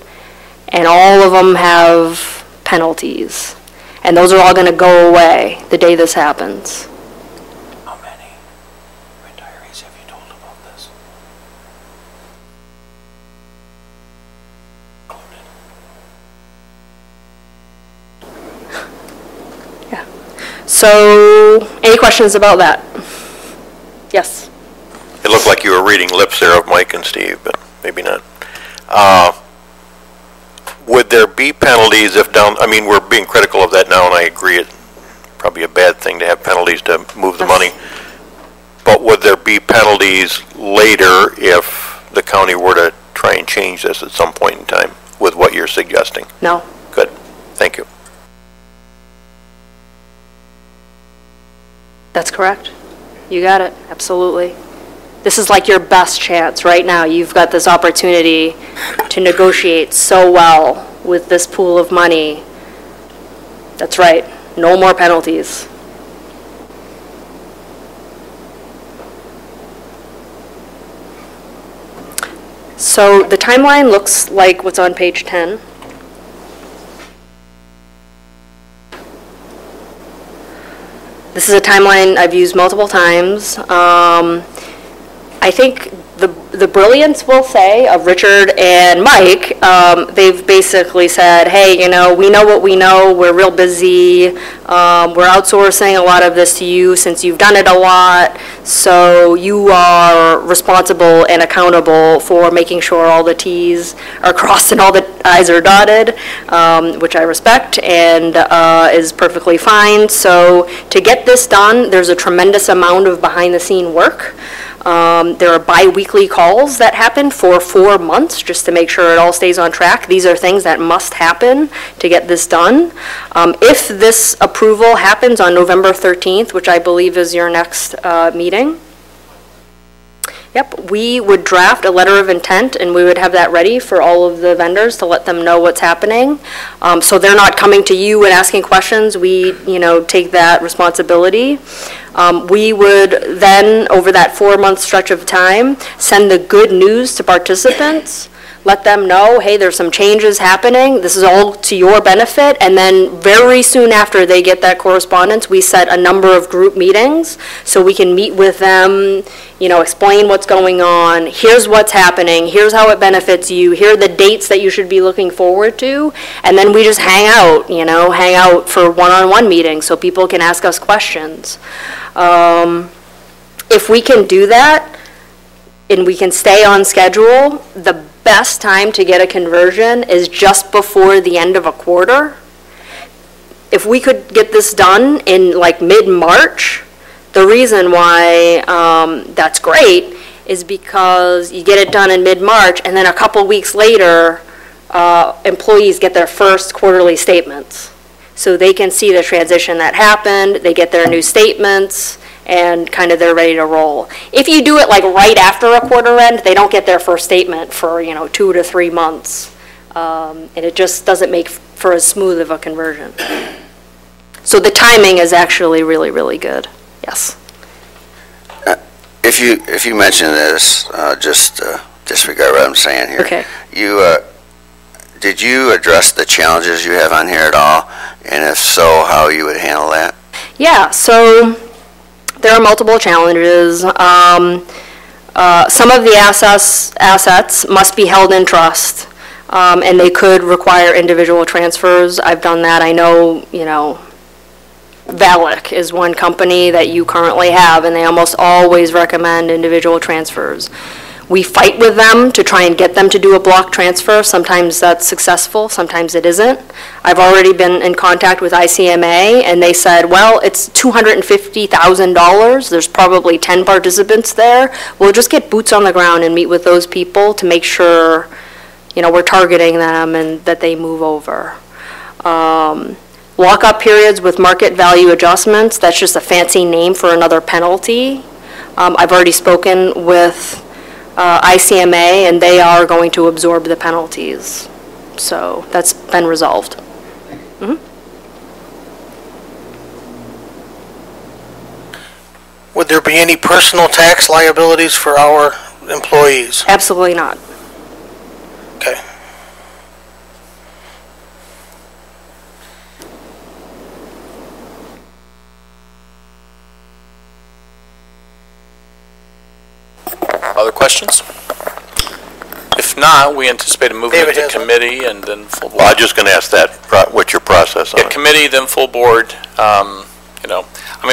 and all of them have penalties. And those are all going to go away the day this happens. How many retirees have you told about this? Yeah. So, any questions about that? Yes. It looked like you were reading lips there of Mike and Steve, but maybe not. Would there be penalties if I mean, we're being critical of that now, and I agree it's probably a bad thing to have penalties to move the money. But would there be penalties later if the county were to try and change this at some point in time with what you're suggesting? No. Good. Thank you. That's correct. You got it, absolutely. This is like your best chance right now. You've got this opportunity to negotiate so well with this pool of money. That's right, no more penalties. So the timeline looks like what's on page 10. This is a timeline I've used multiple times. I think the brilliance, we'll say, of Richard and Mike, they've basically said, hey, you know what we know, we're real busy, we're outsourcing a lot of this to you since you've done it a lot, so you are responsible and accountable for making sure all the T's are crossed and all the I's are dotted, which I respect and is perfectly fine. So to get this done, there's a tremendous amount of behind-the-scene work. There are bi-weekly calls that happen for 4 months just to make sure it all stays on track. These are things that must happen to get this done. If this approval happens on November 13th, which I believe is your next meeting, yep, we would draft a letter of intent and we would have that ready for all of the vendors to let them know what's happening. So they're not coming to you and asking questions. We, take that responsibility. We would then, over that 4-month stretch of time, send the good news to participants, let them know, hey, there's some changes happening, this is all to your benefit, and then very soon after they get that correspondence, we set a number of group meetings so we can meet with them, explain what's going on, here's what's happening, here's how it benefits you, here are the dates that you should be looking forward to, and then we just hang out for one-on-one meetings so people can ask us questions. If we can do that, and we can stay on schedule, the best time to get a conversion is just before the end of a quarter. If we could get this done in like mid-March, the reason why that's great is because you get it done in mid-March and then a couple weeks later, employees get their first quarterly statements. So they can see the transition that happened, they get their new statements, and kind of they're ready to roll. If you do it like right after a quarter end, they don't get their first statement for, 2 to 3 months. And it just doesn't make for as smooth of a conversion. So the timing is actually really, really good. Yes. If you mention this, just disregard what I'm saying here. Okay. Did you address the challenges you have on here at all? And if so, how you would handle that? Yeah, so there are multiple challenges. Some of the assets must be held in trust, and they could require individual transfers. I've done that. I know, Valak is one company that you currently have, and they almost always recommend individual transfers. We fight with them to try and get them to do a block transfer. Sometimes that's successful, sometimes it isn't. I've already been in contact with ICMA, and they said, well, it's $250,000. There's probably 10 participants there. We'll just get boots on the ground and meet with those people to make sure, we're targeting them and that they move over. Lockup periods with market value adjustments, that's just a fancy name for another penalty. I've already spoken with ICMA, and they are going to absorb the penalties. So that's been resolved. Mm-hmm. Would there be any personal tax liabilities for our employees? Absolutely not. Okay. Other questions? If not, we anticipate moving David it has to one. committee and then full board. Well, I was just going to ask that, what's your process on Yeah, it? committee, then full board.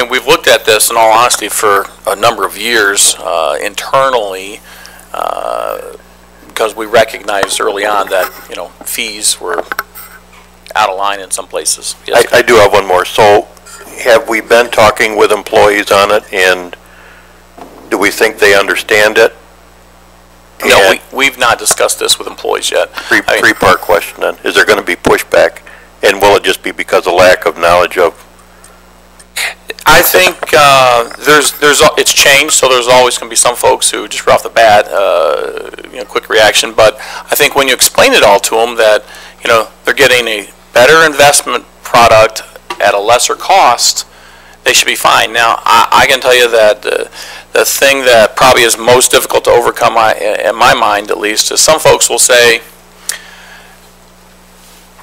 We've looked at this, in all honesty, for a number of years internally, because we recognized early on that, fees were out of line in some places. Yes, I do have one more. So have we been talking with employees on it, and do we think they understand it? No, And we've not discussed this with employees yet. three-part question then. Is there going to be pushback? And will it just be because of lack of knowledge of? I think it's changed, so there's always going to be some folks who just right off the bat, quick reaction. But I think when you explain it all to them that, they're getting a better investment product at a lesser cost, they should be fine. Now, I can tell you that the thing that probably is most difficult to overcome, in my mind at least, is some folks will say,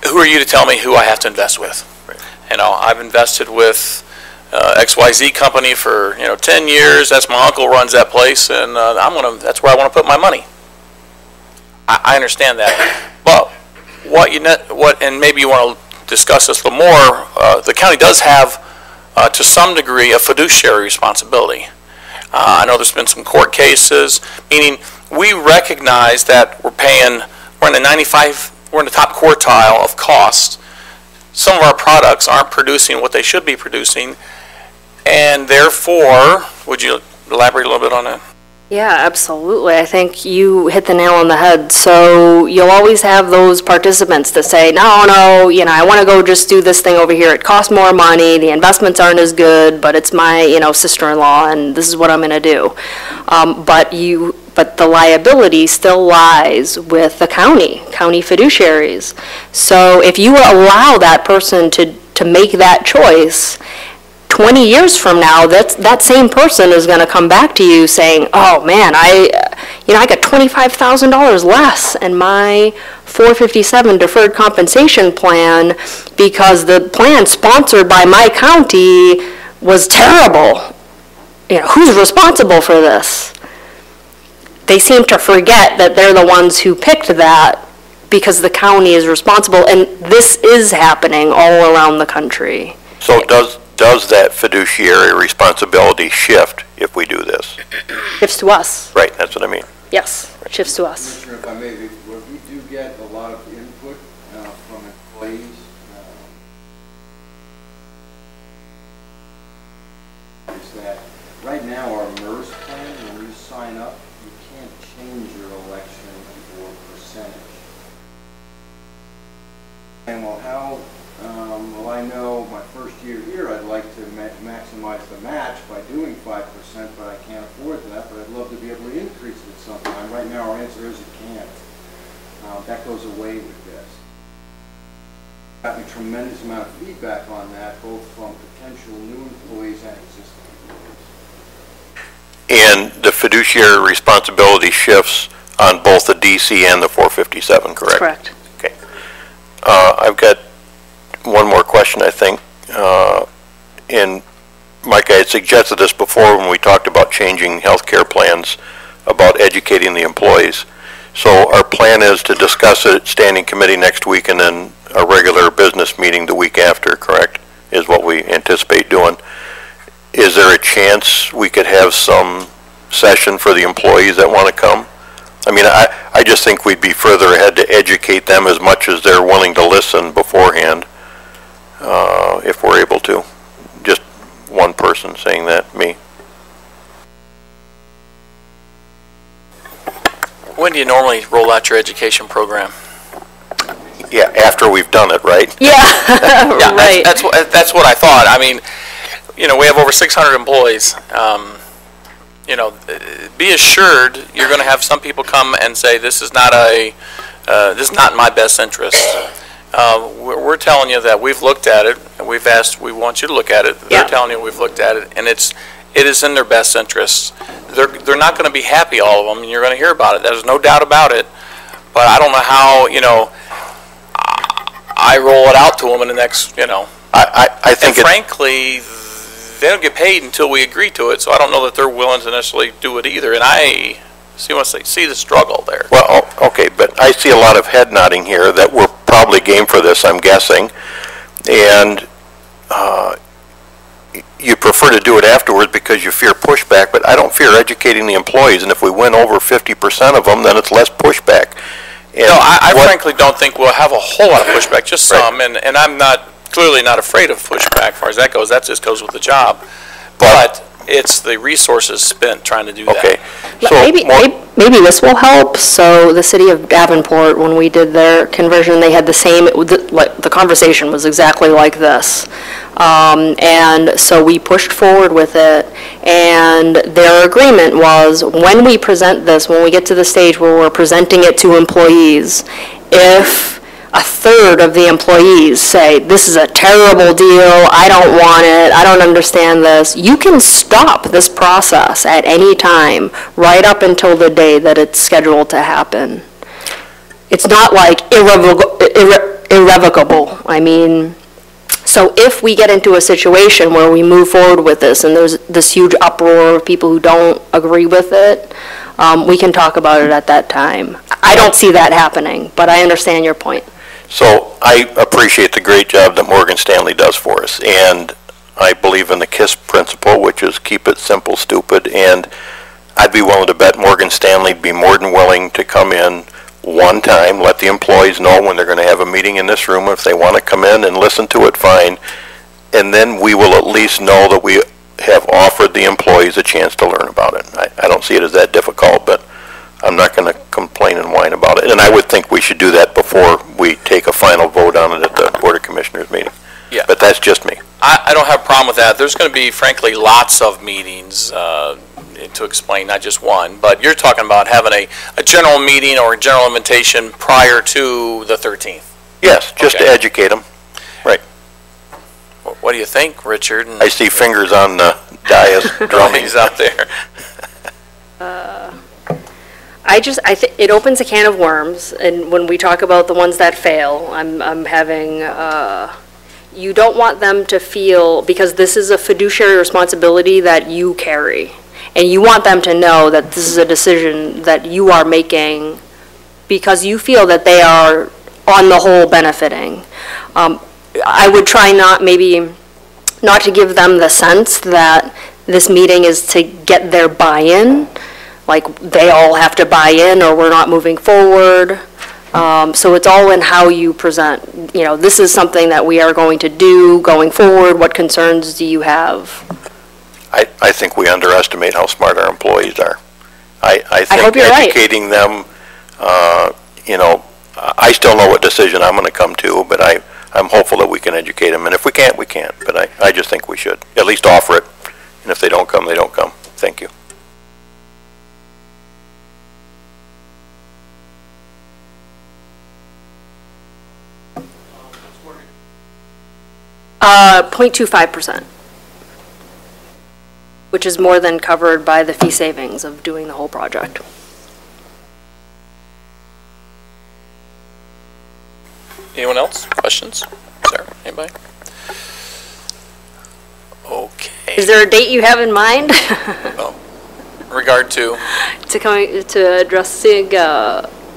who are you to tell me who I have to invest with? Right. I've invested with XYZ company for 10 years. That's my uncle runs that place, and that's where I want to put my money. I understand that, but and maybe you want to discuss this a little more. The county does have, to some degree, a fiduciary responsibility. I know there's been some court cases, meaning we recognize that we're in the top quartile of cost. Some of our products aren't producing what they should be producing, and therefore, would you elaborate a little bit on that? Yeah, absolutely. I think you hit the nail on the head. So you'll always have those participants that say, no, I want to go just do this thing over here. It costs more money. The investments aren't as good, but it's my, sister-in-law, and this is what I'm going to do. But the liability still lies with the county fiduciaries. So if you allow that person to make that choice, 20 years from now, that same person is going to come back to you saying, oh man, I got $25,000 less in my 457 deferred compensation plan because the plan sponsored by my county was terrible. Who's responsible for this? They seem to forget that they're the ones who picked that because the county is responsible, and this is happening all around the country. So does that fiduciary responsibility shift if we do this? Shifts to us. Right, that's what I mean. Yes, shifts to us. Commissioner, if I may, where we do get a lot of input from employees, is that right now our MERS plan, when you sign up, you can't change your election or percentage. And well, how Well, I know my first year here, I'd like to maximize the match by doing 5%, but I can't afford that, but I'd love to be able to increase it sometime. Right now, our answer is you can't. That goes away with this. Gotten a tremendous amount of feedback on that, both from potential new employees and existing employees. And the fiduciary responsibility shifts on both the DC and the 457, correct? Correct. Okay. I've got one more question, I think. And Mike, I had suggested this before when we talked about changing healthcare plans, about educating the employees. So our plan is to discuss it at standing committee next week and then a regular business meeting the week after, correct? Is what we anticipate doing. Is there a chance we could have some session for the employees that want to come? I mean, I just think we'd be further ahead to educate them as much as they're willing to listen beforehand, if we're able to. Just one person saying that, me. When do you normally roll out your education program? Yeah, after we've done it, right? Yeah, Yeah, right. that's what I thought. I mean, you know, we have over 600 employees. You know, be assured you're going to have some people come and say this is not this is not in my best interest. We're telling you that we've looked at it and we've asked, we want you to look at it. They're telling you we've looked at it, and it is in their best interest. They're not going to be happy, all of them, and you're going to hear about it. There's no doubt about it. But I don't know how, you know, I roll it out to them in the next, you know. I think and frankly, they don't get paid until we agree to it, so I don't know that they're willing to necessarily do it either. And I see the struggle there. Well, okay, but I see a lot of head nodding here that we're probably game for this, I'm guessing. And you prefer to do it afterwards because you fear pushback, but I don't fear educating the employees, and if we win over 50% of them, then it's less pushback. And no, I frankly don't think we'll have a whole lot of pushback, just some, and I'm clearly not afraid of pushback as far as that goes. That just goes with the job. But it's the resources spent trying to do that. Okay. So maybe this will help. So the city of Davenport, when we did their conversion, they had the same, the conversation was exactly like this. And so we pushed forward with it, and their agreement was when we present this, when we get to the stage where we're presenting it to employees, if a third of the employees say, this is a terrible deal, I don't want it, I don't understand this, you can stop this process at any time, right up until the day that it's scheduled to happen. It's not like irrevocable. I mean, so if we get into a situation where we move forward with this and there's this huge uproar of people who don't agree with it, we can talk about it at that time. I don't see that happening, but I understand your point. So I appreciate the great job that Morgan Stanley does for us, and I believe in the KISS principle, which is keep it simple, stupid, and I'd be willing to bet Morgan Stanley'd be more than willing to come in one time, let the employees know when they're going to have a meeting in this room. If they want to come in and listen to it, fine, and then we will at least know that we have offered the employees a chance to learn about it. I don't see it as that difficult, but I'm not going to complain and whine about it. And I would think we should do that before we take a final vote on it at the Board of Commissioners meeting. Yeah. But that's just me. I don't have a problem with that. There's going to be, frankly, lots of meetings to explain, not just one. But you're talking about having a general meeting or a general invitation prior to the 13th. Yes, just to educate them. Right. What do you think, Richard? I see fingers on the dais drumming. He's out there. I think it opens a can of worms, and when we talk about the ones that fail, I'm having, you don't want them to feel, because this is a fiduciary responsibility that you carry, and you want them to know that this is a decision that you are making because you feel that they are, on the whole, benefiting. I would try not to give them the sense that this meeting is to get their buy-in, like they all have to buy in or we're not moving forward. So it's all in how you present. You know, this is something that we are going to do going forward. What concerns do you have? I think we underestimate how smart our employees are. I think hope you're educating them, you know, I still know what decision I'm going to come to, but I I'm hopeful that we can educate them, and if we can't, we can't. But I just think we should at least offer it, and if they don't come, they don't come. Thank you. Uh, 0.25%, which is more than covered by the fee savings of doing the whole project. Anyone else? Questions? Sarah, anybody? Okay. Is there a date you have in mind Regard to? to addressing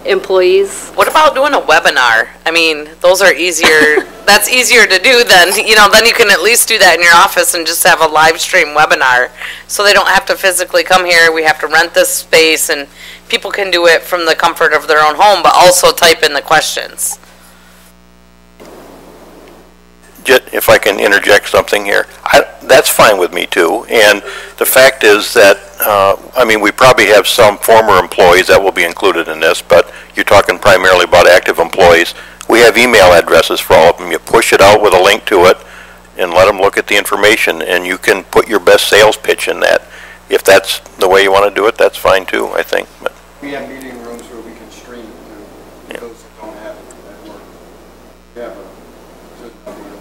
employees? What about doing a webinar? I mean, those are easier, that's easier to do than, then you can at least do that in your office and just have a live stream webinar. So they don't have to physically come here, we have to rent this space, and people can do it from the comfort of their own home, but also type in the questions. If I can interject something here, that's fine with me too. And the fact is that, we probably have some former employees that will be included in this, but you're talking primarily about active employees. We have email addresses for all of them. You push it out with a link to it and let them look at the information, and you can put your best sales pitch in that. If that's the way you want to do it, that's fine too, I think. But We have meeting rooms where we can stream it to those that don't have it at work. We have a system where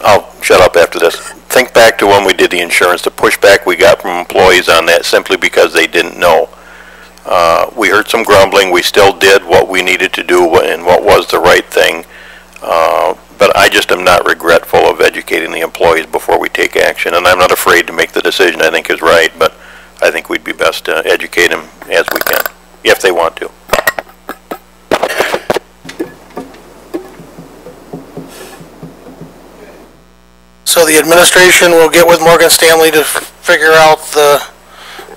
I'll shut up after this. Think back to when we did the insurance, the pushback we got from employees on that simply because they didn't know. We heard some grumbling. We still did what we needed to do and what was the right thing. But I just am not regretful of educating the employees before we take action. And I'm not afraid to make the decision I think is right, but I think we'd be best to educate them as we can, if they want to. So the administration will get with Morgan Stanley to figure out the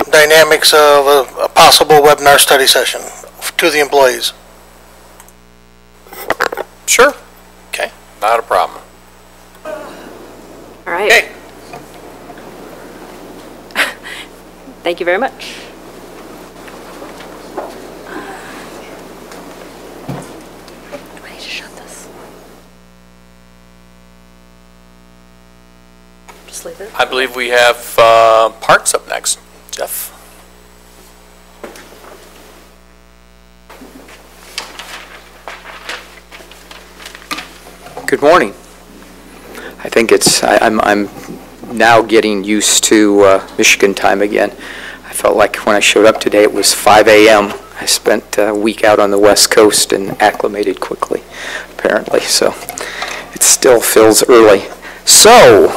dynamics of a possible webinar study session to the employees. Sure. Okay. Not a problem. All right. Okay. Thank you very much. Do I need to shut this? Just leave it? I believe we have Parks up next. Jeff? Good morning. I think I'm now getting used to Michigan time again. I felt like when I showed up today it was 5 a.m. I spent a week out on the West Coast and acclimated quickly, apparently, so it still feels early. So,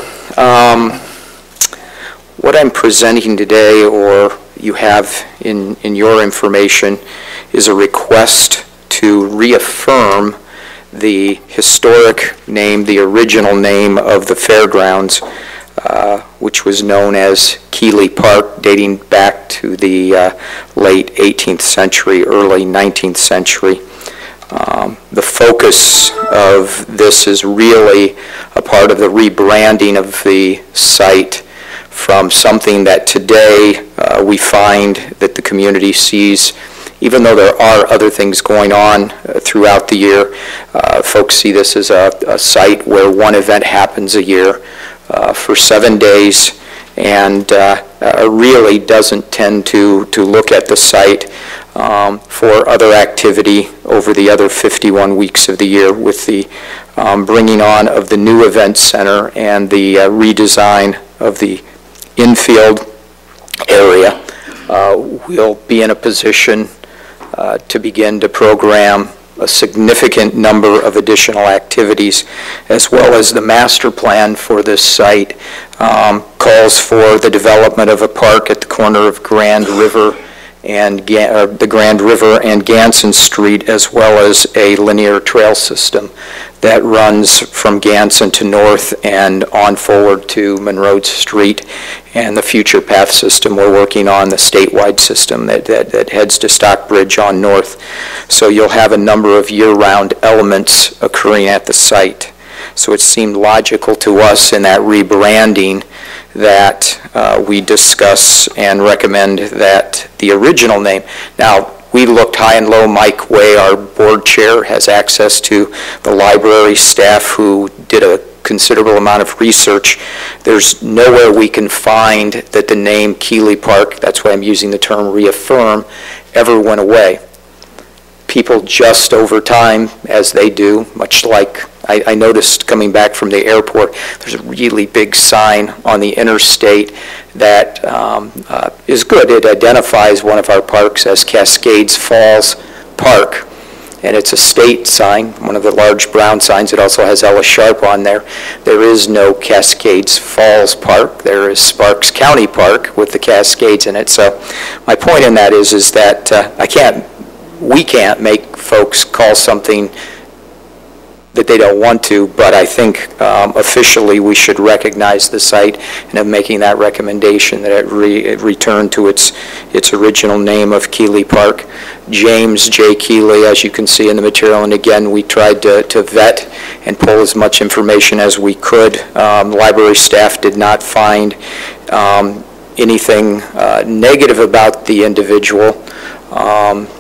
what I'm presenting today, or you have in your information, is a request to reaffirm the historic name, the original name of the fairgrounds, which was known as Keeley Park, dating back to the late 18th century, early 19th century. The focus of this is really a part of the rebranding of the site from something that today we find that the community sees. Even though there are other things going on throughout the year, folks see this as a site where one event happens a year for 7 days, and really doesn't tend to look at the site for other activity over the other 51 weeks of the year, with the bringing on of the new event center and the redesign of the infield area. We'll be in a position to begin to program a significant number of additional activities, as well as the master plan for this site calls for the development of a park at the corner of Grand River and the Grand River and Ganson Street, as well as a linear trail system that runs from Ganson to north and on forward to Monroe Street, and the future path system we're working on, the statewide system that heads to Stockbridge on north. So you'll have a number of year-round elements occurring at the site. So it seemed logical to us in that rebranding that we discuss and recommend that the original name. Now, we looked high and low. Mike Way, our board chair, has access to the library staff who did a considerable amount of research. There's nowhere we can find that the name Keeley Park, that's why I'm using the term reaffirm, ever went away. People just over time, as they do, much like I noticed coming back from the airport, there's a really big sign on the interstate that is good. It identifies one of our parks as Cascades Falls Park, and it's a state sign, one of the large brown signs. It also has Ella Sharp on there. There is no Cascades Falls Park. There is Sparks County Park with the Cascades in it. So my point in that is that we can't make folks call something that they don't want to, but I think officially we should recognize the site and of making that recommendation that it return to its original name of Keeley Park. James J. Keeley, as you can see in the material, and again, we tried to vet and pull as much information as we could. Library staff did not find anything negative about the individual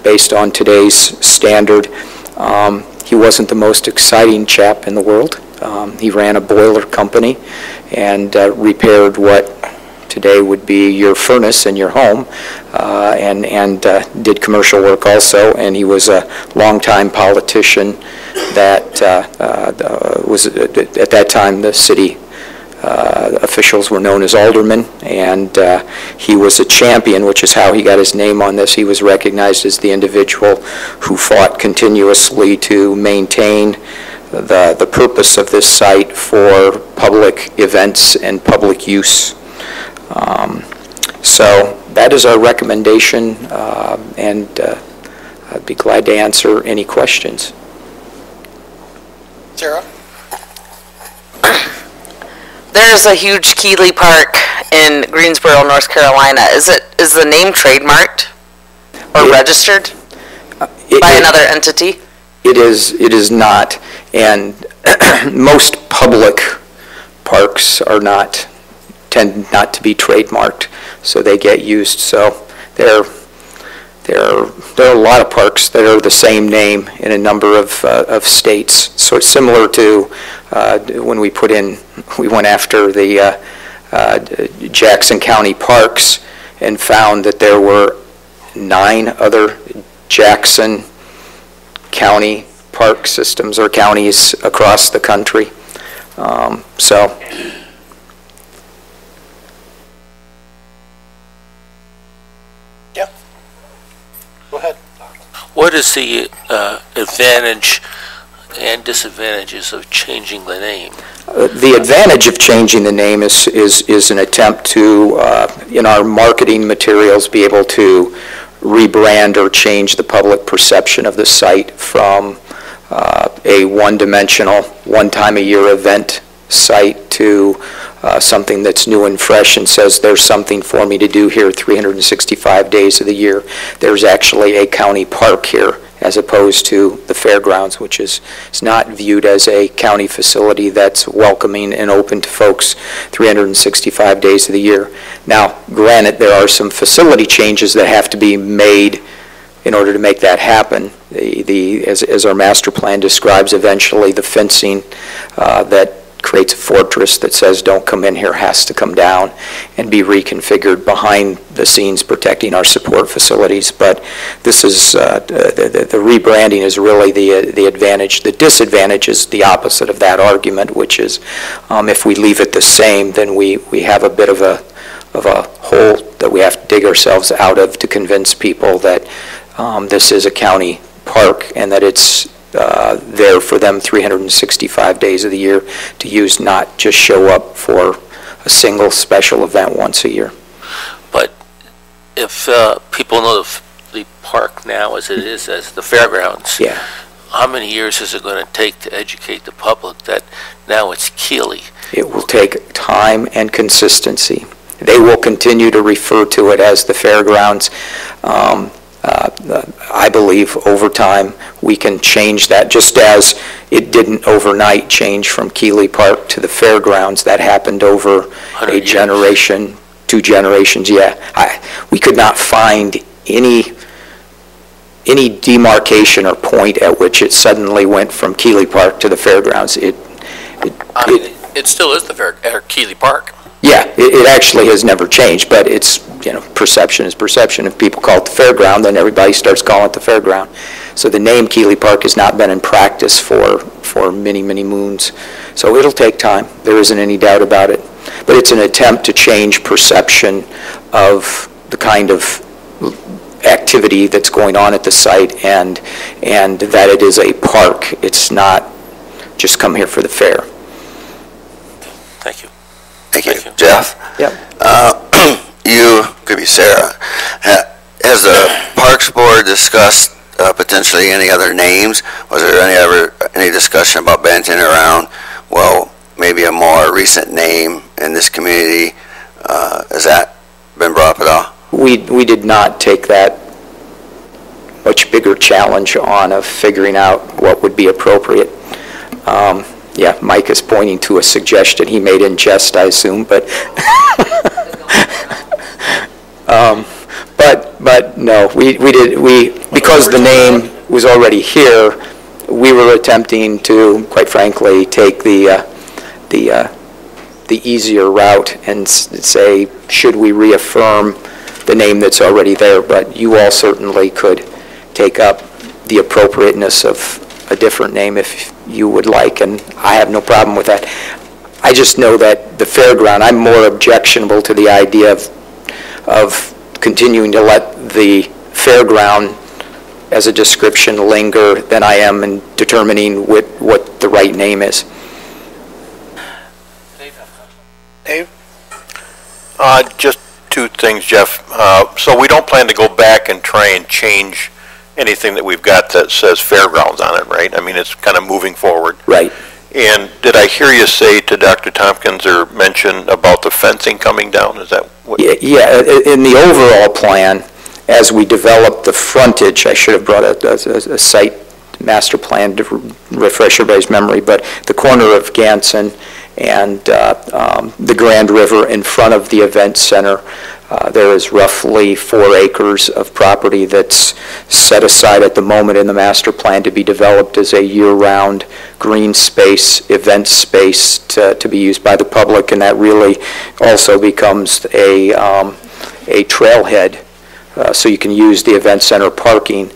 based on today's standard. He wasn't the most exciting chap in the world. He ran a boiler company and repaired what today would be your furnace in your home, and did commercial work also. And he was a longtime politician that was, at that time, the city officials were known as aldermen, and he was a champion, which is how he got his name on this. He was recognized as the individual who fought continuously to maintain the purpose of this site for public events and public use. So that is our recommendation, and I'd be glad to answer any questions. Sarah? There's a huge Keeley Park in Greensboro, North Carolina. Is the name trademarked or registered by another entity? It is not, and most public parks tend not to be trademarked, so they get used. So there are a lot of parks that are the same name in a number of states. So it's similar to when we went after the Jackson County parks and found that there were 9 other Jackson County park systems or counties across the country. So. Yeah. Go ahead. What is the advantage and disadvantages of changing the name? The advantage of changing the name is an attempt to, in our marketing materials, be able to rebrand or change the public perception of the site from a one-dimensional, one-time-a-year event site to something that's new and fresh and says there's something for me to do here 365 days of the year. There's actually a county park here, as opposed to the fairgrounds, which is not viewed as a county facility that's welcoming and open to folks 365 days of the year. Now, granted, there are some facility changes that have to be made in order to make that happen. As our master plan describes, eventually the fencing that creates a fortress that says don't come in here has to come down and be reconfigured behind the scenes, protecting our support facilities. But this is the rebranding is really the advantage. The disadvantage is the opposite of that argument, which is if we leave it the same, then we have a bit of a hole that we have to dig ourselves out of to convince people that this is a county park and that it's there for them 365 days of the year to use, not just show up for a single special event once a year. But if people know the park now as it is, as the fairgrounds, yeah, how many years is it going to take to educate the public that now it's Keeley? It will take time and consistency. They will continue to refer to it as the fairgrounds. I believe over time we can change that, just as it didn't overnight change from Keeley Park to the fairgrounds. That happened over a generation, 2 generations. Yeah, we could not find any any demarcation or point at which it suddenly went from Keeley Park to the fairgrounds. It still is the Keeley Park. Yeah, it actually has never changed, but it's, perception is perception. If people call it the fairground, then everybody starts calling it the fairground. So the name Keeley Park has not been in practice for many, many moons. So it'll take time. There isn't any doubt about it. But it's an attempt to change perception of the kind of activity that's going on at the site and that it is a park. It's not just come here for the fair. Thank you. Thank you. Jeff? Yep. You, could be Sarah, has the Parks Board discussed potentially any other names? Was there any discussion about banting around, well, maybe a more recent name in this community? Has that been brought up at all? We did not take that much bigger challenge on of figuring out what would be appropriate. Yeah, Mike is pointing to a suggestion he made in jest, I assume, but but no, because the name was already here, we were attempting to, quite frankly, take the easier route and say, should we reaffirm the name that's already there? But you all certainly could take up the appropriateness of a different name if you would like, and I have no problem with that. I just know that the fairground, I'm more objectionable to the idea of continuing to let the fairground as a description linger than I am in determining what the right name is. Dave? Just two things, Jeff. So we don't plan to go back and try and change anything that we've got that says fairgrounds on it, right? I mean, it's kind of moving forward. Right. And did I hear you say to Dr. Tompkins or mention about the fencing coming down? Is that what? Yeah, in the overall plan, as we develop the frontage, I should have brought a site master plan to refresh everybody's memory, but the corner of Ganson and the Grand River in front of the event center, there is roughly 4 acres of property that's set aside at the moment in the master plan to be developed as a year-round green space, event space to be used by the public, and that really also becomes a trailhead. So you can use the event center parking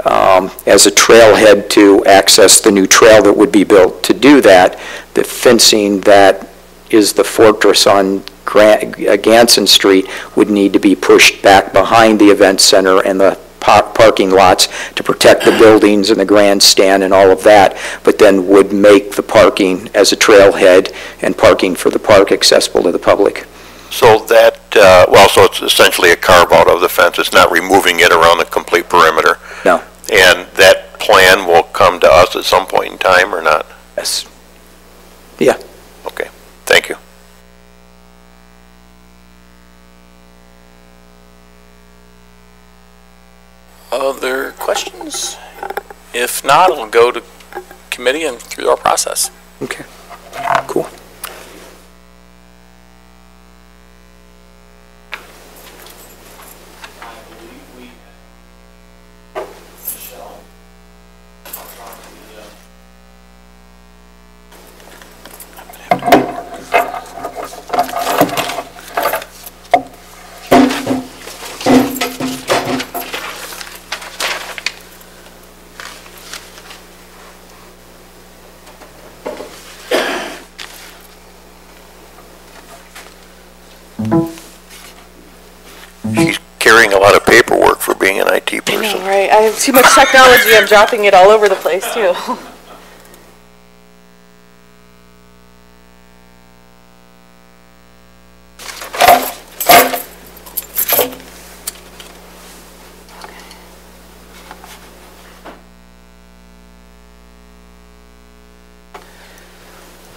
as a trailhead to access the new trail that would be built. To do that, the fencing that is the fortress on Ganson Street would need to be pushed back behind the event center and the parking lots to protect the buildings and the grandstand and all of that, but then would make the parking as a trailhead and parking for the park accessible to the public. So that, so it's essentially a carve-out of the fence. It's not removing it around the complete perimeter. No. And that plan will come to us at some point in time or not? Yes. Yeah. Okay. Thank you. Other questions? If not, we'll go to committee and through our process. Okay. Cool. She's carrying a lot of paperwork for being an IT person. I know, right? I have too much technology. I'm dropping it all over the place, too.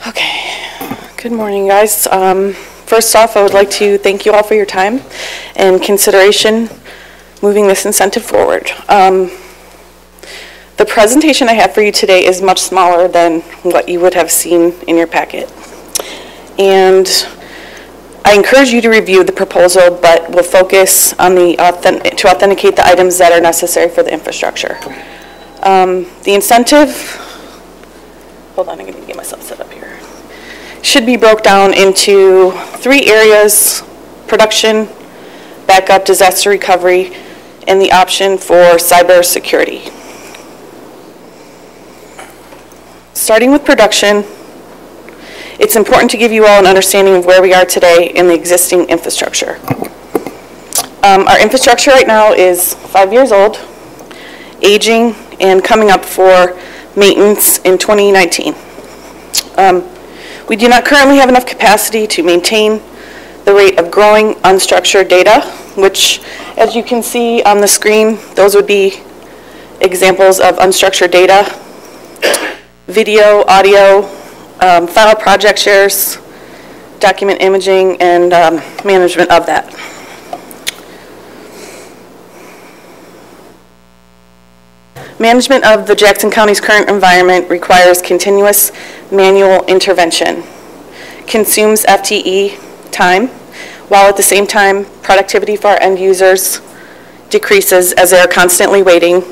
Okay. Good morning, guys. First off, I would like to thank you all for your time and consideration moving this incentive forward. The presentation I have for you today is much smaller than what you would have seen in your packet. And I encourage you to review the proposal, but we'll focus on to authenticate the items that are necessary for the infrastructure. The incentive, hold on, I'm going to get myself set up here, should be broke down into 3 areas: production, backup, disaster recovery, and the option for cybersecurity. Starting with production, it's important to give you all an understanding of where we are today in the existing infrastructure. Our infrastructure right now is 5 years old, aging, and coming up for maintenance in 2019. We do not currently have enough capacity to maintain the rate of growing unstructured data, which, as you can see on the screen, those would be examples of unstructured data: video, audio, file project shares, document imaging, and management of that. Management of the Jackson County's current environment requires continuous manual intervention, consumes FTE time, while at the same time productivity for our end users decreases as they are constantly waiting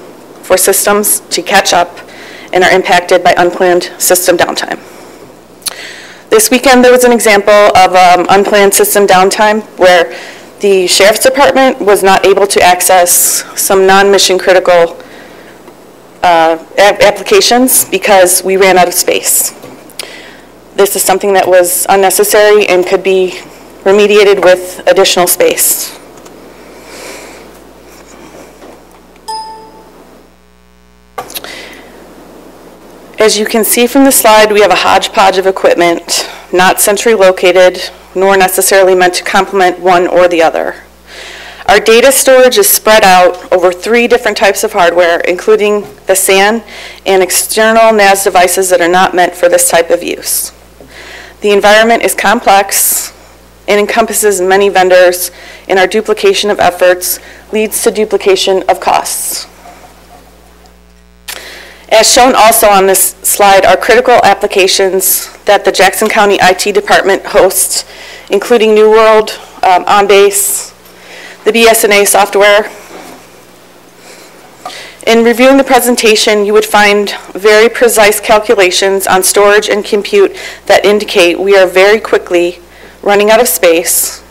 for systems to catch up and are impacted by unplanned system downtime. This weekend there was an example of unplanned system downtime where the Sheriff's Department was not able to access some non-mission critical applications because we ran out of space. This is something that was unnecessary and could be remediated with additional space. As you can see from the slide, we have a hodgepodge of equipment, not centrally located, nor necessarily meant to complement one or the other. Our data storage is spread out over 3 different types of hardware, including the SAN and external NAS devices that are not meant for this type of use. The environment is complex and encompasses many vendors, and our duplication of efforts leads to duplication of costs. As shown also on this slide are critical applications that the Jackson County IT Department hosts, including New World, OnBase, the BSNA software. In reviewing the presentation, you would find very precise calculations on storage and compute that indicate we are very quickly running out of space,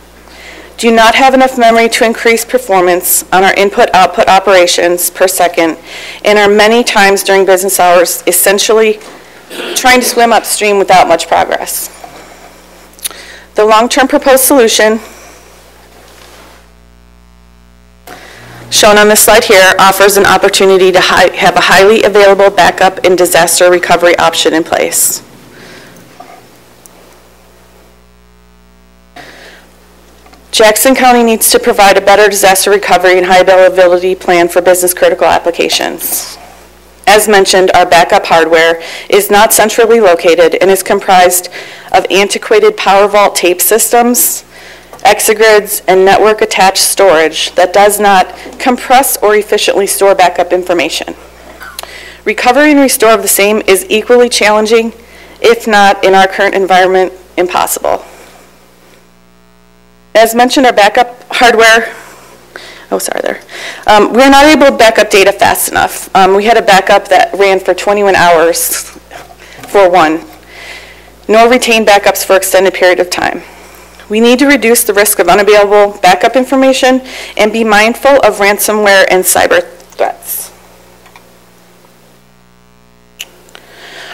do not have enough memory to increase performance on our input-output operations per second, and are many times during business hours essentially trying to swim upstream without much progress. The long-term proposed solution, shown on this slide here, offers an opportunity to have a highly available backup and disaster recovery option in place. Jackson County needs to provide a better disaster recovery and high availability plan for business critical applications. As mentioned, our backup hardware is not centrally located and is comprised of antiquated PowerVault tape systems, exagrids, and network-attached storage that does not compress or efficiently store backup information. Recovery and restore of the same is equally challenging, if not, in our current environment, impossible. As mentioned, our backup hardware, we're not able to back up data fast enough. We had a backup that ran for 21 hours for one, nor retained backups for extended period of time. We need to reduce the risk of unavailable backup information and be mindful of ransomware and cyber threats.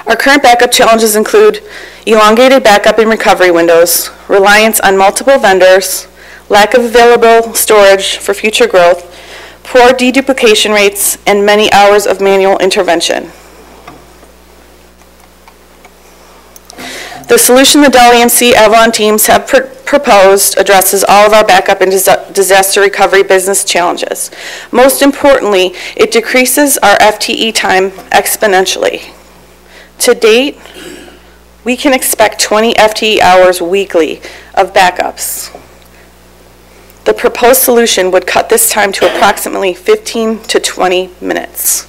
Our current backup challenges include elongated backup and recovery windows, reliance on multiple vendors, lack of available storage for future growth, poor deduplication rates, and many hours of manual intervention. The solution the Dell EMC Avalon teams have proposed addresses all of our backup and disaster recovery business challenges. Most importantly, it decreases our FTE time exponentially. To date, we can expect 20 FTE hours weekly of backups. The proposed solution would cut this time to approximately 15 to 20 minutes.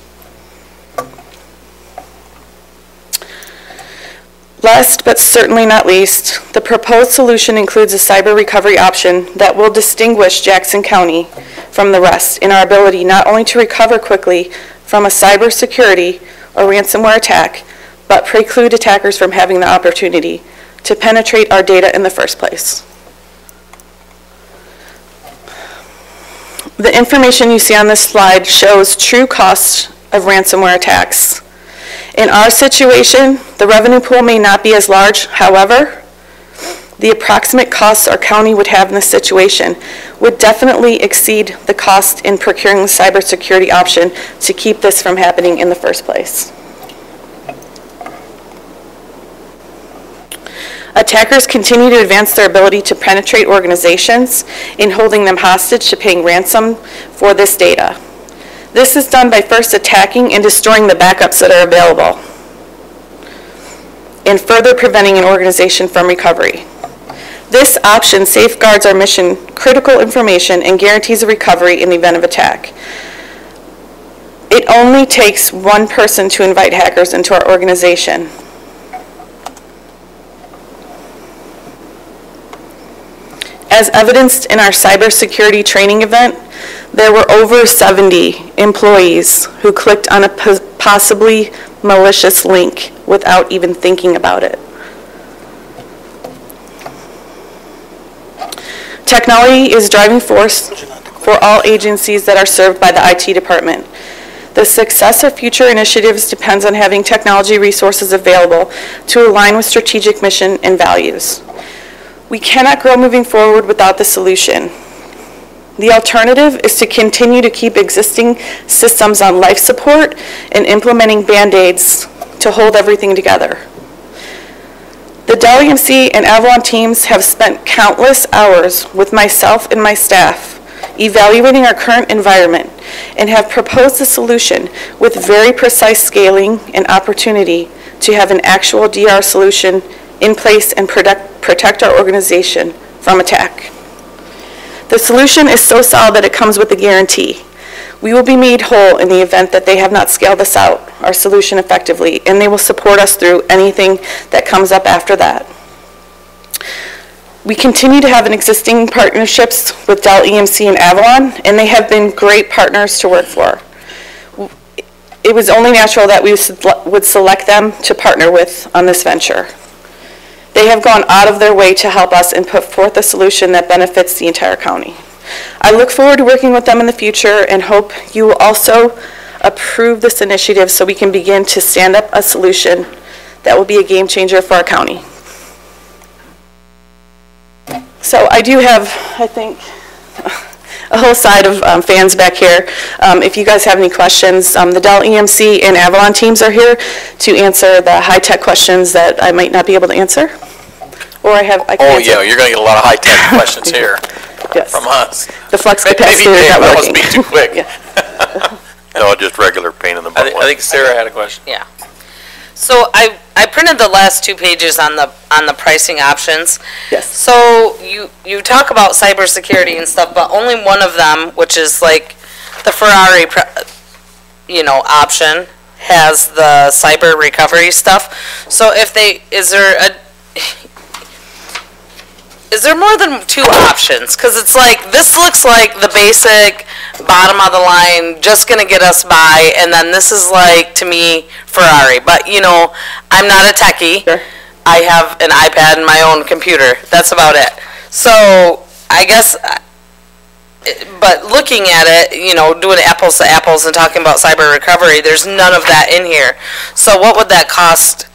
Last but certainly not least, the proposed solution includes a cyber recovery option that will distinguish Jackson County from the rest in our ability not only to recover quickly from a cybersecurity or ransomware attack, but preclude attackers from having the opportunity to penetrate our data in the first place. The information you see on this slide shows true costs of ransomware attacks. In our situation, the revenue pool may not be as large. However, the approximate costs our county would have in this situation would definitely exceed the cost in procuring the cybersecurity option to keep this from happening in the first place. Attackers continue to advance their ability to penetrate organizations in holding them hostage to paying ransom for this data. This is done by first attacking and destroying the backups that are available and further preventing an organization from recovery. This option safeguards our mission critical information and guarantees a recovery in the event of attack. It only takes one person to invite hackers into our organization. As evidenced in our cybersecurity training event, there were over 70 employees who clicked on a possibly malicious link without even thinking about it. Technology is driving force for all agencies that are served by the IT department. The success of future initiatives depends on having technology resources available to align with strategic mission and values. We cannot grow moving forward without the solution. The alternative is to continue to keep existing systems on life support and implementing Band-Aids to hold everything together. The Dell EMC and Avalon teams have spent countless hours with myself and my staff evaluating our current environment and have proposed a solution with very precise scaling and opportunity to have an actual DR solution in place and protect our organization from attack. The solution is so solid that it comes with a guarantee. We will be made whole in the event that they have not scaled this out, our solution effectively, and they will support us through anything that comes up after that. We continue to have an existing partnerships with Dell EMC and Avalon, and they have been great partners to work for. It was only natural that we would select them to partner with on this venture. They have gone out of their way to help us and put forth a solution that benefits the entire county. I look forward to working with them in the future and hope you will also approve this initiative so we can begin to stand up a solution that will be a game changer for our county. So I do have, I think, a whole side of fans back here. If you guys have any questions, the Dell EMC and Avalon teams are here to answer the high-tech questions that I might not be able to answer. Or I can answer. Yeah, you're going to get a lot of high-tech questions here Yes. from us. The flex Maybe capacitor Dave, is not that working. must be too quick. No, just regular pain in the butt. I think Sarah had a question. Yeah. So I printed the last 2 pages on the pricing options. Yes. So you talk about cybersecurity and stuff, but only one of them, which is like the Ferrari, option, has the cyber recovery stuff. So is there more than 2 options? Because it's like, this looks like the basic bottom of the line, just going to get us by, and then this is like, to me, Ferrari. But, I'm not a techie. Sure. I have an iPad and my own computer. That's about it. So, I guess, but looking at it, doing apples to apples and talking about cyber recovery, there's none of that in here. So what would that cost?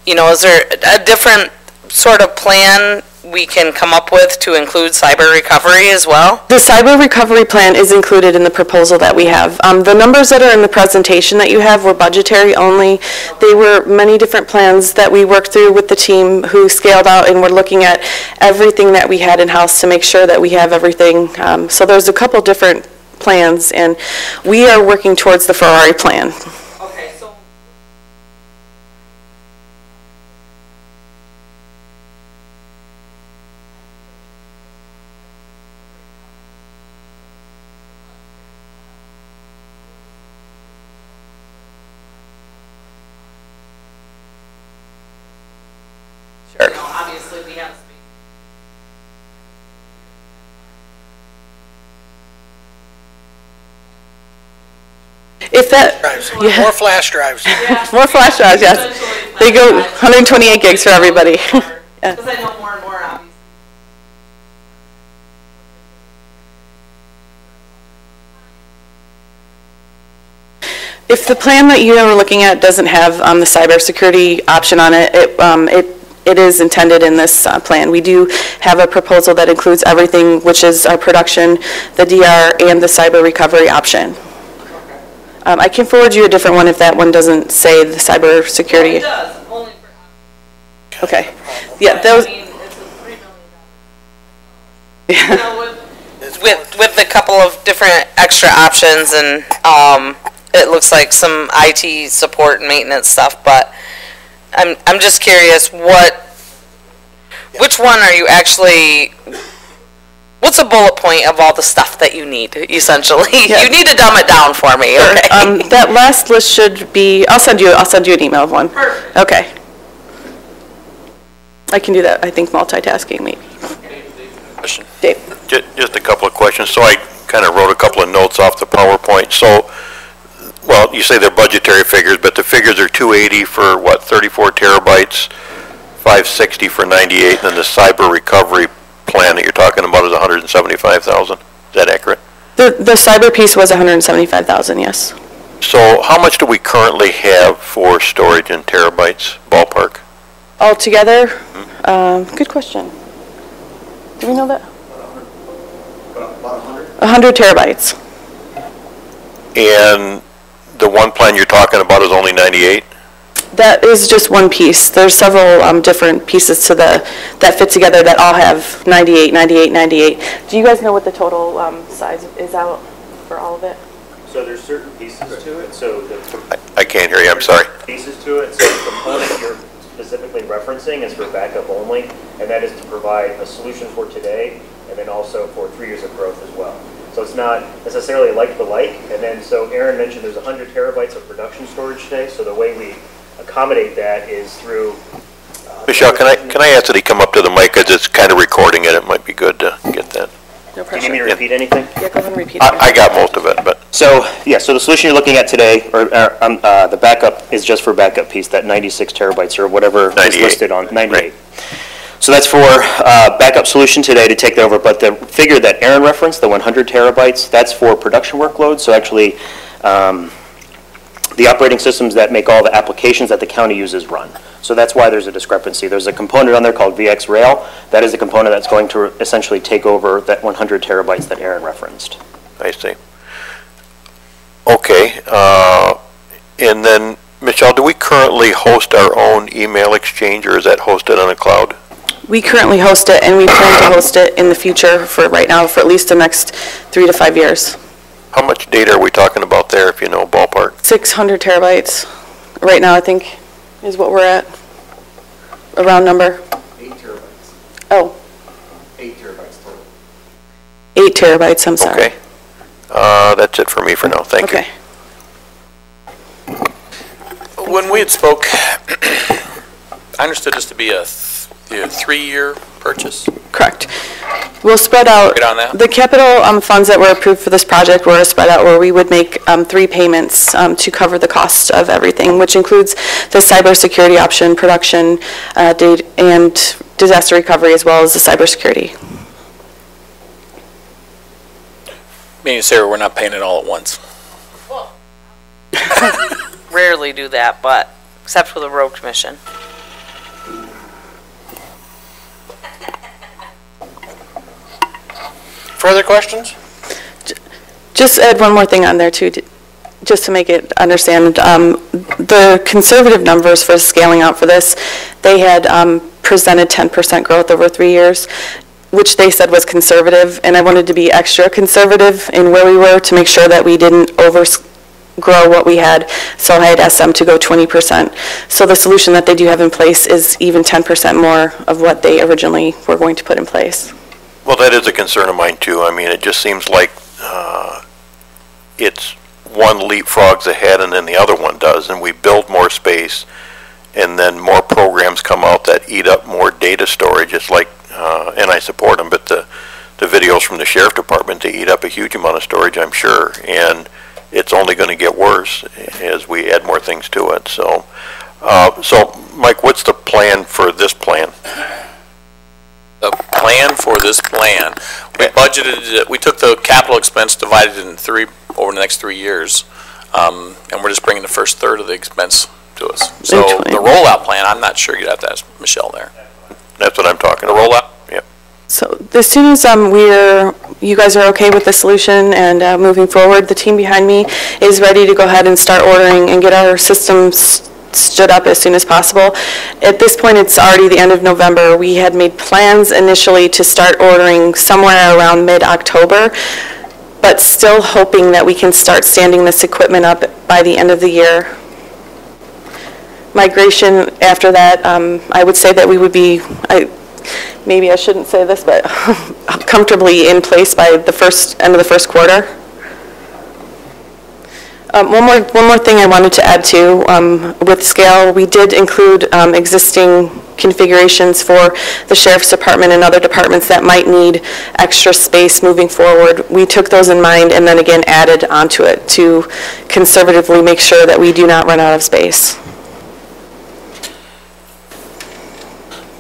Is there a different sort of plan we can come up with to include cyber recovery as well? The cyber recovery plan is included in the proposal that we have. The numbers that are in the presentation that you have were budgetary only. They were many different plans that we worked through with the team who scaled out and were looking at everything that we had in-house to make sure that we have everything. So there's a couple different plans, and we are working towards the Ferrari plan. obviously we have space. If that, Drives. Yeah. More flash drives. more flash drives, yes. They go 128 gigs for everybody. Yeah. Because I know more and more, obviously. If the plan that you are looking at doesn't have the cybersecurity option on it, it is intended in this plan. We do have a proposal that includes everything, which is our production, the DR, and the cyber recovery option. I can forward you a different one if that one doesn't say the cybersecurity. It does, only for. Okay. Yeah, those. I mean, it's a $3 million. You know, with a couple of different extra options and, it looks like some IT support and maintenance stuff, but I'm just curious which one are you actually, what's a bullet point of all the stuff that you need, essentially? Yeah. You need to dumb it down for me, okay? That last list should be, I'll send you an email of one. Perfect. Okay. I can do that, I think multitasking maybe. Question. Dave. Just a couple of questions. So I kind of wrote a couple of notes off the PowerPoint. So, well, you say they're budgetary figures, but the figures are 280 for what, 34 terabytes, 560 for 98, and then the cyber recovery plan that you're talking about is 175,000. Is that accurate? The cyber piece was 175,000, yes. So how much do we currently have for storage in terabytes, ballpark? Altogether, good question. Do we know that? 100 terabytes. And the one plan you're talking about is only 98? That is just one piece. There's several different pieces to that fit together that all have 98, 98, 98. Do you guys know what the total size is out for all of it? So there's certain pieces to it, so I can't hear you, I'm sorry. Pieces to it, so the component you're specifically referencing is for backup only, and that is to provide a solution for today, and then also for 3 years of growth as well. So it's not necessarily like for like, and then so Aaron mentioned there's 100 terabytes of production storage today, so the way we accommodate that is through... Michelle, can I ask that he come up to the mic, because it's kind of recording it, it might be good to get that. No Do you need me to repeat anything? Yeah, go ahead and repeat it. I got most of it, but... So, yeah, so the solution you're looking at today, or the backup is just for backup piece, that 96 terabytes or whatever is 98. listed on, 98. Right. So that's for backup solution today to take that over, but the figure that Aaron referenced, the 100 terabytes, that's for production workloads, so actually the operating systems that make all the applications that the county uses run. So that's why there's a discrepancy. There's a component on there called VX Rail. That is a component that's going to essentially take over that 100 terabytes that Aaron referenced. I see. Okay, and then, Michelle, do we currently host our own email exchange, or is that hosted on a cloud? We currently host it, and we plan to host it in the future for right now, for at least the next 3 to 5 years. How much data are we talking about there, if you know, ballpark? 600 terabytes right now, I think, is what we're at. A round number. 8 terabytes. Oh, 8 terabytes total. 8 terabytes, I'm sorry. Okay. That's it for me for now, thank you. Okay. When we had spoke, I understood this to be a 3-year purchase. Correct. We'll spread out, Right on that. the capital funds that were approved for this project were spread out where we would make 3 payments to cover the cost of everything, which includes the cybersecurity option, production, data, and disaster recovery, as well as the cybersecurity. Me and Sarah, we're not paying it all at once. Rarely do that, but, except for the road commission. Further questions? Just add one more thing on there too, just to make it understand. The conservative numbers for scaling out for this, they had presented 10% growth over 3 years, which they said was conservative, and I wanted to be extra conservative in where we were to make sure that we didn't overgrow what we had, so I had asked them to go 20%. So the solution that they do have in place is even 10% more of what they originally were going to put in place. Well, that is a concern of mine too. I mean, it just seems like it's one leapfrogs ahead and then the other one does, and we build more space and then more programs come out that eat up more data storage, it's like, and I support them, but the videos from the sheriff department, they eat up a huge amount of storage, I'm sure, and it's only going to get worse as we add more things to it. So, Mike, what's the plan for this plan? The plan for this plan, we budgeted, we took the capital expense, divided it in three over the next 3 years, and we're just bringing the first third of the expense to us. So the rollout plan, I'm not sure, you'd have to ask Michelle there. That's what I'm talking about. The rollout? Yep. So as soon as you guys are okay with the solution and moving forward, the team behind me is ready to go ahead and start ordering and get our systems stood up as soon as possible. At this point, it's already the end of November. We had made plans initially to start ordering somewhere around mid-October, but still hoping that we can start standing this equipment up by the end of the year. Migration after that, I would say that we would be, maybe I shouldn't say this, but comfortably in place by the end of the first quarter. One more thing I wanted to add to, with Scale, we did include existing configurations for the Sheriff's Department and other departments that might need extra space moving forward. We took those in mind and then again added onto it to conservatively make sure that we do not run out of space.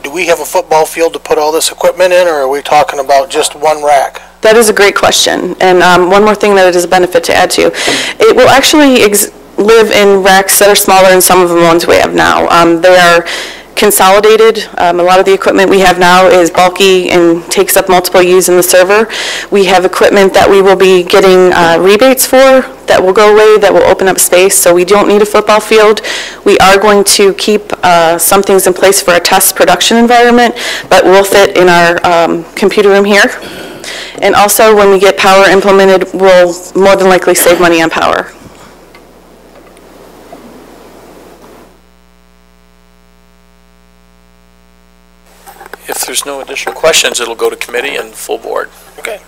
Do we have a football field to put all this equipment in, or are we talking about just one rack? That is a great question, and one more thing that it is a benefit to add to. It will actually live in racks that are smaller than some of the ones we have now. They are consolidated. A lot of the equipment we have now is bulky and takes up multiple U's in the server. We have equipment that we will be getting rebates for that will go away, that will open up space, so we don't need a football field. We are going to keep some things in place for a test production environment, but will fit in our computer room here. And also, when we get power implemented, we'll more than likely save money on power. If there's no additional questions, it'll go to committee and full board. Okay.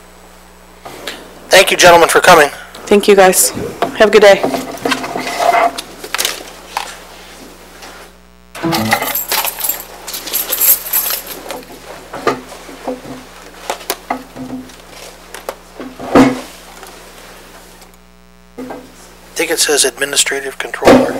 Thank you, gentlemen, for coming. Thank you, guys. Have a good day. I think it says administrative controller.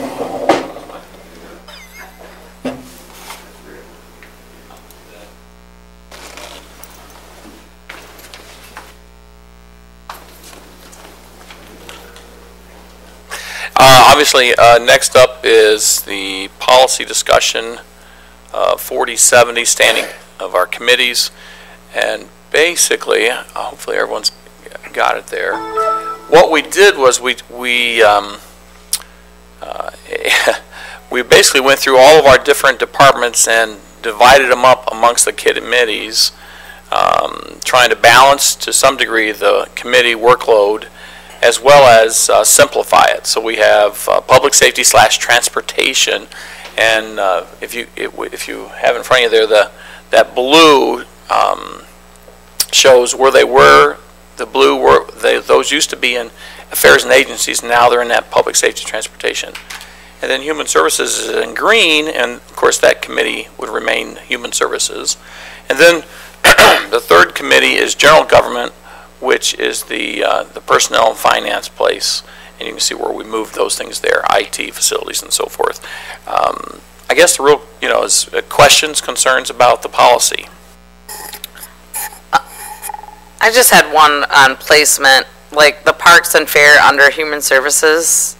Obviously, next up is the policy discussion, 4070 standing of our committees, and basically, hopefully everyone's got it there. What we did was we basically went through all of our different departments and divided them up amongst the committees, trying to balance to some degree the committee workload as well as simplify it. So we have public safety / transportation, and if you have in front of you there that blue shows where they were. The blue those used to be in affairs and agencies. Now they're in that public safety transportation. And then human services is in green, and of course that committee would remain human services. And then the third committee is general government, which is the personnel and finance place. And you can see where we moved those things there, IT, facilities, and so forth. I guess the real, is questions, concerns about the policy. I just had one on placement, like the Parks and Fair under Human Services.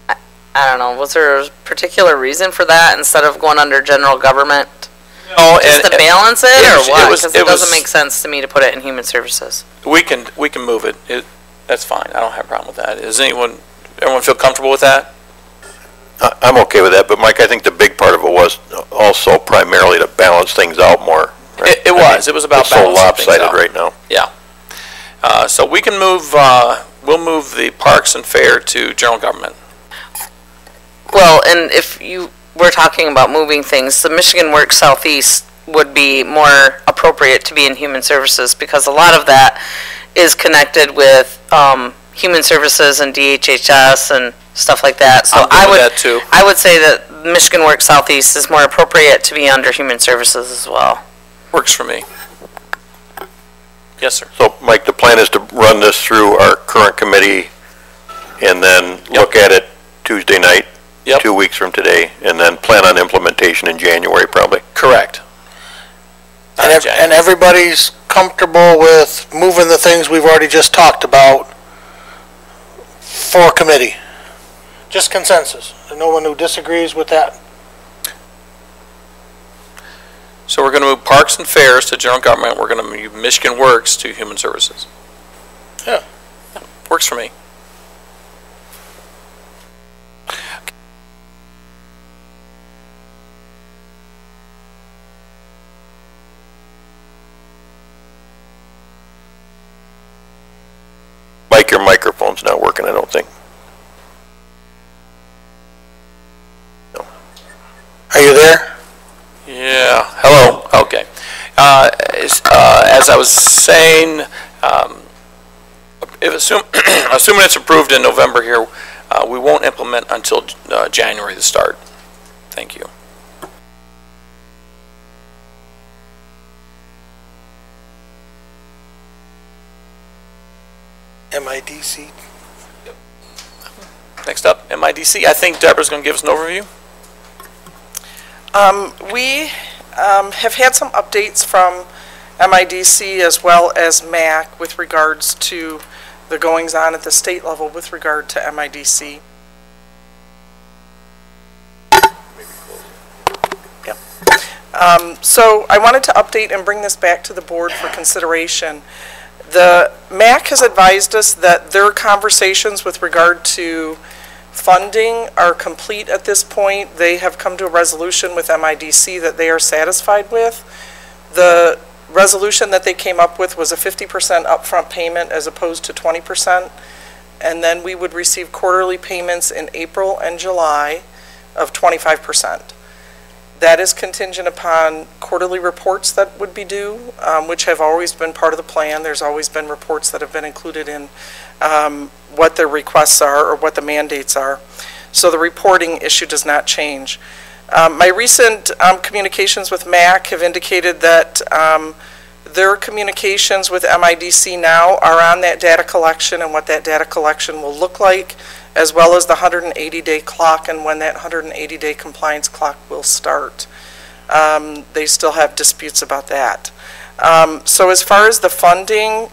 I don't know, was there a particular reason for that instead of going under General Government? No, just to balance it, or what? Because it doesn't was, make sense to me to put it in Human Services. We can move it. That's fine. I don't have a problem with that. Everyone feel comfortable with that? I'm okay with that, but Mike, I think the big part of it was also primarily to balance things out more. Right? It was about balancing things out. It's so lopsided right now. Yeah. So we can move, we'll move the Parks and Fair to General Government. Well, and if you were talking about moving things, the Michigan Works Southeast would be more appropriate to be in Human Services, because a lot of that is connected with Human Services and DHHS and stuff like that. So I'm good with that, too. I would say that Michigan Works Southeast is more appropriate to be under Human Services as well. Works for me. Yes, sir. So, Mike, the plan is to run this through our current committee and then look at it Tuesday night, 2 weeks from today, and then plan on implementation in January, probably. Correct. And everybody's comfortable with moving the things we've already just talked about for committee? Just consensus. There's no one who disagrees with that? So we're going to move Parks and Fairs to General Government. We're going to move Michigan Works to Human Services. Yeah. Works for me. Mike, your microphone's not working, I don't think. No. Are you there? Yeah. Hello. Okay. As I was saying, assuming it's approved in November here, we won't implement until January to start. Thank you. MIDC. Next up, MIDC. I think Deborah's going to give us an overview. We have had some updates from MIDC as well as MAC with regards to the goings-on at the state level with regard to MIDC. So I wanted to update and bring this back to the board for consideration. The MAC has advised us that their conversations with regard to funding are complete at this point. They have come to a resolution with MIDC that they are satisfied with. The resolution that they came up with was a 50% upfront payment as opposed to 20%, and then we would receive quarterly payments in April and July of 25%. That is contingent upon quarterly reports that would be due, which have always been part of the plan. There's always been reports that have been included in what their requests are or what the mandates are. So the reporting issue does not change. My recent communications with MAC have indicated that their communications with MIDC now are on that data collection and what that data collection will look like, as well as the 180-day clock and when that 180-day compliance clock will start. They still have disputes about that. So as far as the funding,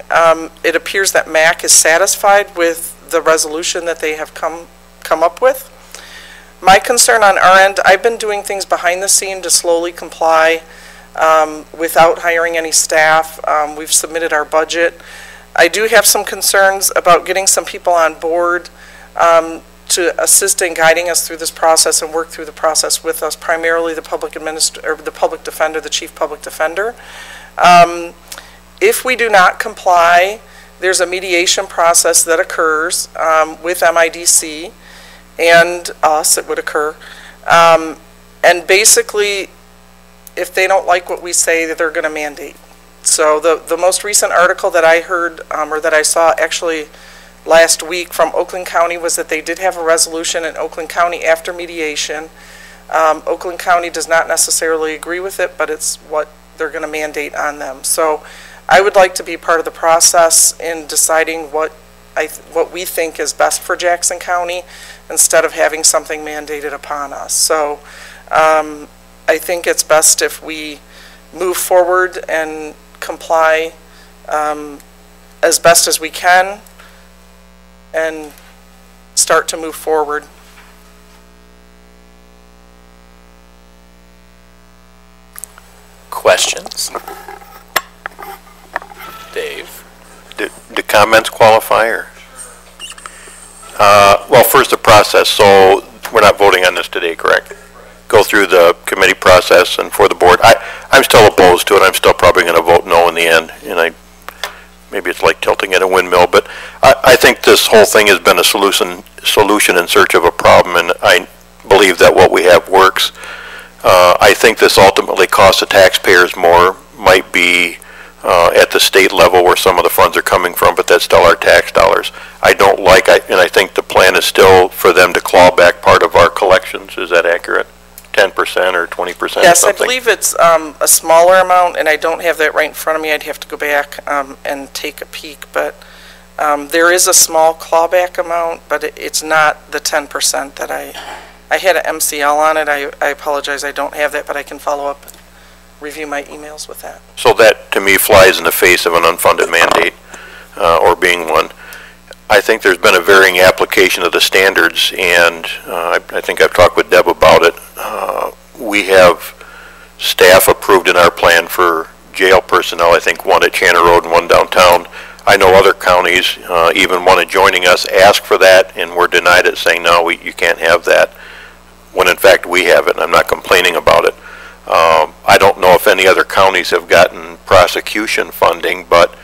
it appears that MAC is satisfied with the resolution that they have come up with. My concern on our end, I've been doing things behind the scene to slowly comply without hiring any staff. We've submitted our budget. I do have some concerns about getting some people on board to assist in guiding us through this process and work through the process with us, primarily the public defender, the chief public defender. If we do not comply, there's a mediation process that occurs with MIDC and us, it would occur. And basically, if they don't like what we say, that they're going to mandate. So the most recent article that I heard, or that I saw actually last week from Oakland County, was that they did have a resolution in Oakland County after mediation. Oakland County does not necessarily agree with it, but it's what they're going to mandate on them. So I would like to be part of the process in deciding what we think is best for Jackson County instead of having something mandated upon us. So I think it's best if we move forward and comply as best as we can and start to move forward. Questions? Dave? Do comments qualify, or? Well, first the process. So we're not voting on this today, correct? Go through the committee process and for the board. I'm still opposed to it. I'm still probably going to vote no in the end. And maybe it's like tilting at a windmill, but I think this whole thing has been a solution in search of a problem, and I believe that what we have works. I think this ultimately costs the taxpayers more, might be at the state level where some of the funds are coming from, but that's still our tax dollars. I don't like, and I think the plan is still for them to claw back part of our collections. Is that accurate? 10% or 20% or something? Yes, I believe it's a smaller amount, and I don't have that right in front of me. I'd have to go back and take a peek, but there is a small clawback amount, but it's not the 10% that I had an MCL on it. I apologize, I don't have that, but I can follow up, review my emails with that. So that, to me, flies in the face of an unfunded mandate, or being one. I think there's been a varying application of the standards, and I think I've talked with Deb about it. We have staff approved in our plan for jail personnel, I think one at Channer Road and one downtown. I know other counties, even one adjoining us, ask for that, and we're denied it, saying, no, you can't have that, when in fact we have it, and I'm not complaining about it. I don't know if any other counties have gotten prosecution funding, but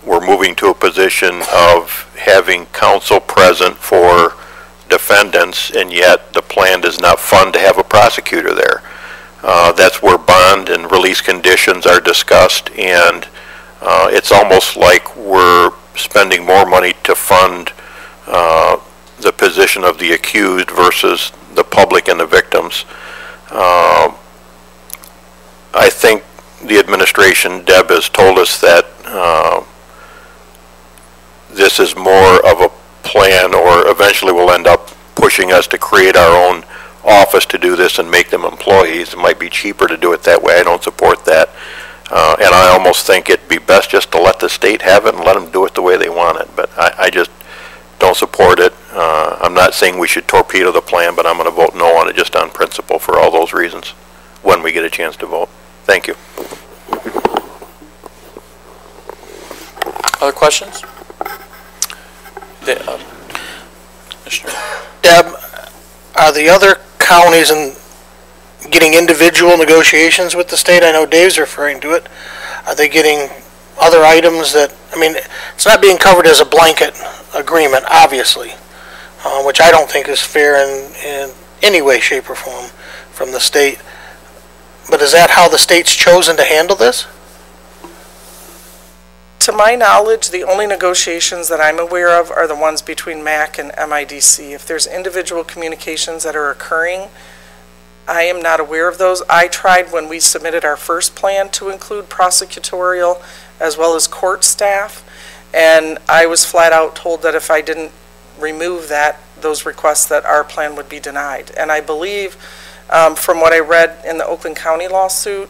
we're moving to a position of having counsel present for defendants, and yet the plan does not fund to have a prosecutor there. That's where bond and release conditions are discussed, and it's almost like we're spending more money to fund the position of the accused versus the public and the victims. I think the administration, Deb, has told us that this is more of a plan, or eventually we'll end up pushing us to create our own office to do this and make them employees. It might be cheaper to do it that way. I don't support that. And I almost think it'd be best just to let the state have it and let them do it the way they want it. But I just don't support it. I'm not saying we should torpedo the plan, but I'm going to vote no on it just on principle for all those reasons when we get a chance to vote. Thank you. Other questions? Commissioner. Deb, are the other counties getting individual negotiations with the state? I know Dave's referring to it. Are they getting other items that, I mean, it's not being covered as a blanket agreement, obviously, which I don't think is fair in any way, shape, or form from the state. But is that how the state's chosen to handle this? To my knowledge, the only negotiations that I'm aware of are the ones between MAC and MIDC. If there's individual communications that are occurring, I am not aware of those. I tried when we submitted our first plan to include prosecutorial as well as court staff, and I was flat out told that if I didn't remove those requests, that our plan would be denied. And I believe, from what I read in the Oakland County lawsuit,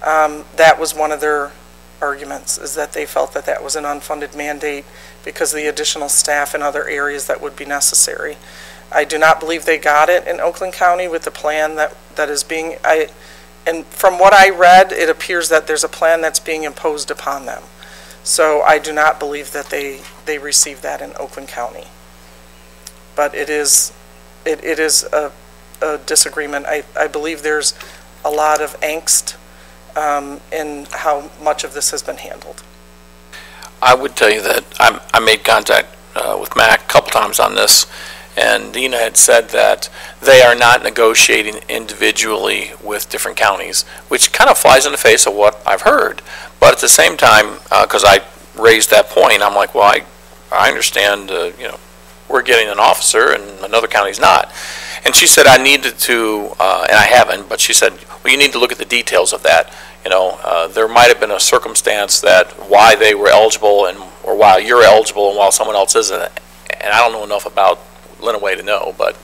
that was one of their arguments, is that they felt that that was an unfunded mandate because of the additional staff in other areas that would be necessary. I do not believe they got it in Oakland County with the plan that is being, and from what I read, it appears that there's a plan that's being imposed upon them. So I do not believe that they received that in Oakland County. But it is a disagreement. I believe there's a lot of angst in how much of this has been handled. I would tell you that I made contact with MAC a couple times on this, and Dina had said that they are not negotiating individually with different counties, which kind of flies in the face of what I've heard. But at the same time, because I raised that point, I'm like, well, I understand, we're getting an officer and another county's not. And she said I needed to, and I haven't, but she said, well, you need to look at the details of that. There might have been a circumstance that why they were eligible or why you're eligible and while someone else isn't. And I don't know enough about Lenawee to know, but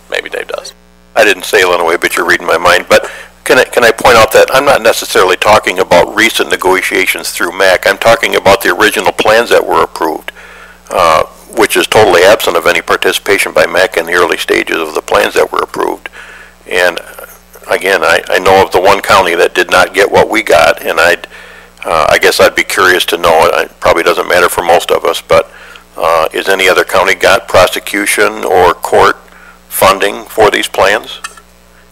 maybe Dave does. I didn't say Lenawee, but you're reading my mind. But can I point out that I'm not necessarily talking about recent negotiations through MAC. I'm talking about the original plans that were approved, which is totally absent of any participation by MAC in the early stages of the plans that were approved. And again, I know of the one county that did not get what we got, and I guess I'd be curious to know, it probably doesn't matter for most of us, but is any other county got prosecution or court funding for these plans?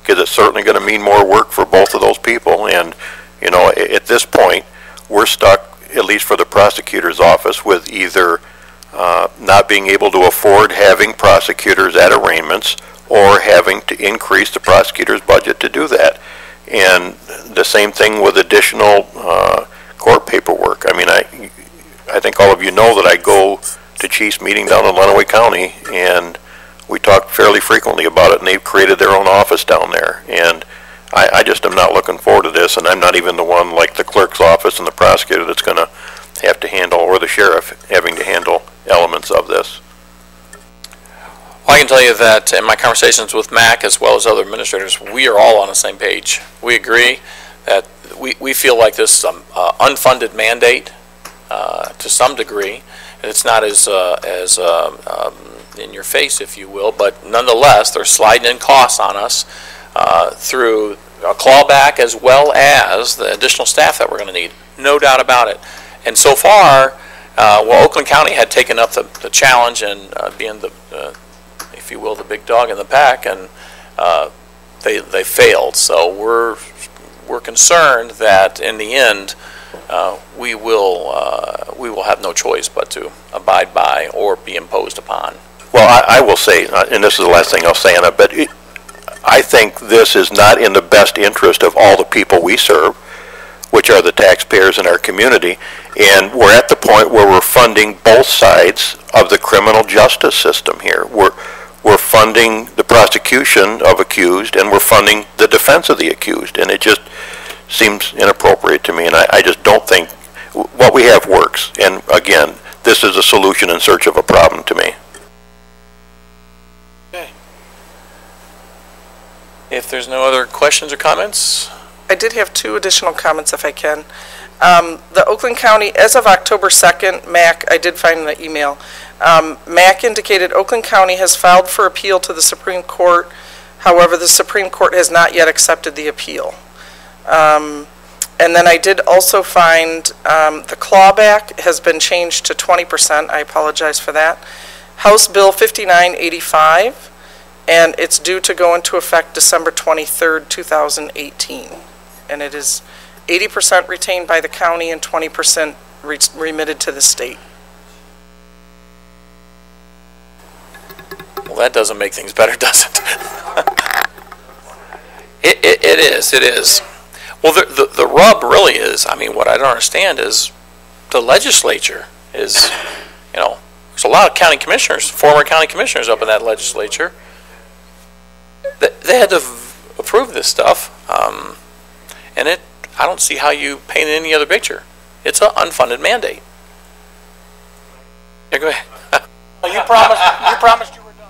Because it's certainly going to mean more work for both of those people, and at this point, we're stuck, at least for the prosecutor's office, with either not being able to afford having prosecutors at arraignments or having to increase the prosecutor's budget to do that. And the same thing with additional court paperwork. I mean, I think all of you know that I go to Chief's meeting down in Lenawee County, and we talk fairly frequently about it, and they've created their own office down there. And I just am not looking forward to this, and I'm not even the one like the clerk's office and the prosecutor that's going to have to handle, or the sheriff having to handle elements of this. Well, I can tell you that in my conversations with Mac as well as other administrators, we are all on the same page. We agree that we feel like this is an unfunded mandate to some degree. It's not as in your face, if you will, but nonetheless, they're sliding in costs on us through a clawback as well as the additional staff that we're going to need. No doubt about it. And so far, well, Oakland County had taken up the challenge and being the, if you will, the big dog in the pack, and they failed. So we're concerned that in the end, we will have no choice but to abide by or be imposed upon. Well, I will say, and this is the last thing I'll say on it, but I think this is not in the best interest of all the people we serve, which are the taxpayers in our community, and we're at the point where we're funding both sides of the criminal justice system here. We're funding the prosecution of accused, and we're funding the defense of the accused, and it just seems inappropriate to me, and I just don't think what we have works. And again, this is a solution in search of a problem to me. Okay. If there's no other questions or comments? I did have 2 additional comments, if I can. The Oakland County, as of October 2nd, MAC, I did find the email, MAC indicated Oakland County has filed for appeal to the Supreme Court. However, the Supreme Court has not yet accepted the appeal. And then I did also find the clawback has been changed to 20%. I apologize for that. House Bill 5985, and it's due to go into effect December 23rd, 2018. And it is 80% retained by the county and 20% remitted to the state. Well, that doesn't make things better, does it? It is. Well, the rub really is, I mean, what I don't understand is the legislature is, you know, there's a lot of county commissioners, former county commissioners up in that legislature. They had to approve this stuff, and I don't see how you paint any other picture. It's an unfunded mandate. Yeah, go ahead. Well, you promised you were done.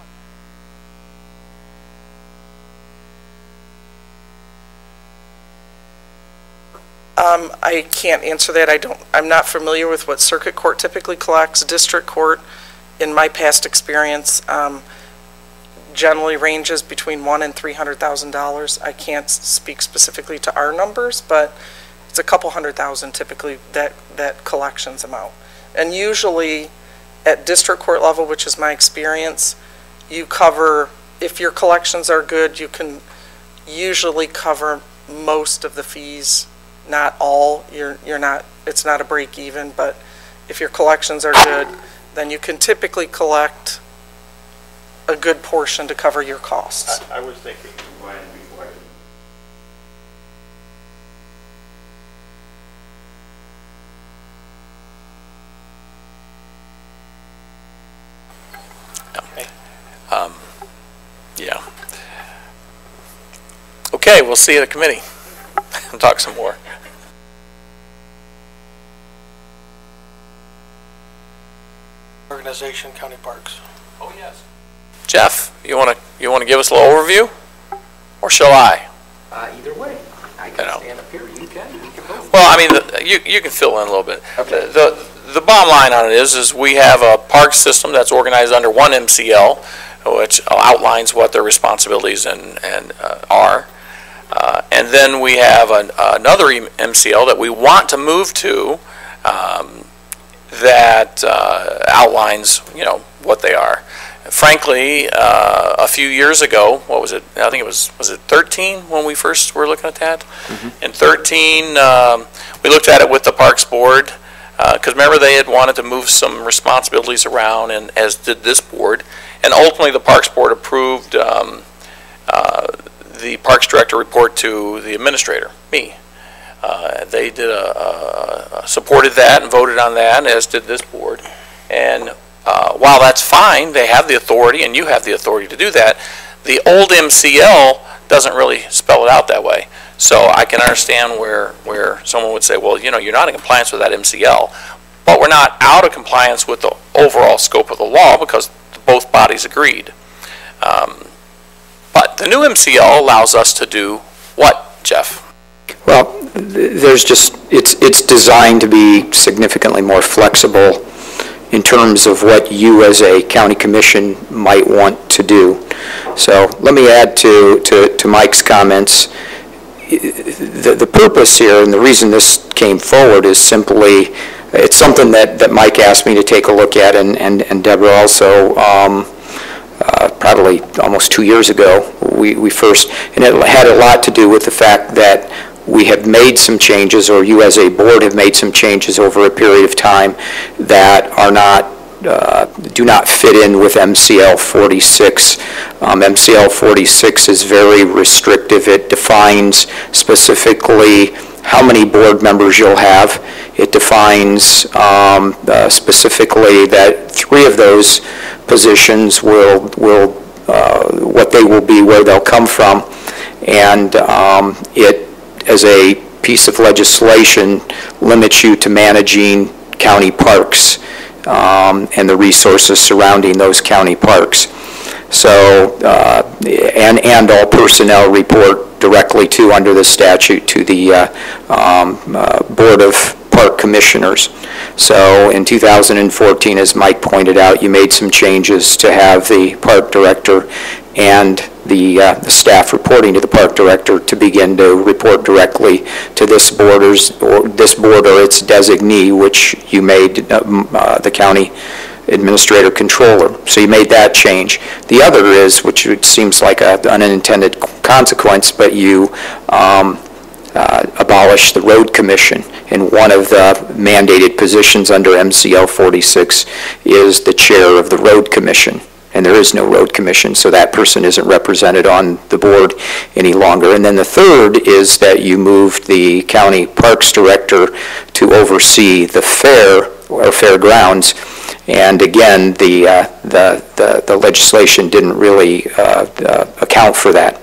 I can't answer that. I'm not familiar with what circuit court typically collects. District court, in my past experience, generally ranges between $100,000 and $300,000. I can't speak specifically to our numbers, but it's a couple $100,000 typically that collections amount. And usually at district court level, which is my experience, you cover, if your collections are good, you can usually cover most of the fees, not all. It's not a break even, but if your collections are good, then you can typically collect a good portion to cover your costs. I was thinking combined before. Yeah. Okay, we'll see you at the committee. We'll talk some more. Organization, county parks. Oh, yes. Jeff, you want to give us a little overview, or shall I? Either way. I can stand up here. You can. We can both. Well, I mean, you can fill in a little bit. Okay. The bottom line on it is we have a park system that's organized under one MCL, which outlines what their responsibilities and are. And then we have another MCL that we want to move to that outlines, you know, what they are. Frankly, a few years ago, what was it? I think it was it 13 when we first were looking at that? Mm-hmm. In 13, we looked at it with the Parks Board, because remember they had wanted to move some responsibilities around, and as did this board. And ultimately, the Parks Board approved the Parks Director report to the administrator, me. They did supported that and voted on that, as did this board. And while that's fine, they have the authority, and you have the authority to do that, the old MCL doesn't really spell it out that way. So I can understand where someone would say, well, you know, you're not in compliance with that MCL, but we're not out of compliance with the overall scope of the law because both bodies agreed. But the new MCL allows us to do what, Jeff? Well, there's just, it's designed to be significantly more flexible in terms of what you as a county commission might want to do. So let me add to Mike's comments. The purpose here and the reason this came forward is simply, it's something that Mike asked me to take a look at, and Deborah also, probably almost 2 years ago, we first, and it had a lot to do with the fact that we have made some changes, or you as a board have made some changes over a period of time that are not, do not fit in with MCL 46. MCL 46 is very restrictive. It defines specifically how many board members you'll have. It defines specifically that 3 of those positions will what they will be, where they'll come from, and it, as a piece of legislation, limits you to managing county parks and the resources surrounding those county parks. So, and all personnel report directly to, under the statute, to the Board of Park Commissioners. So in 2014, as Mike pointed out, you made some changes to have the park director and the staff reporting to the park director to begin to report directly to this board or its designee, which you made the county administrator controller. So you made that change. The other is, which seems like an unintended consequence, but you abolished the road commission, and one of the mandated positions under MCL 46 is the chair of the road commission. And there is no road commission, so that person isn't represented on the board any longer. And then the third is that you moved the county parks director to oversee the fair, or fairgrounds. And again, the legislation didn't really account for that.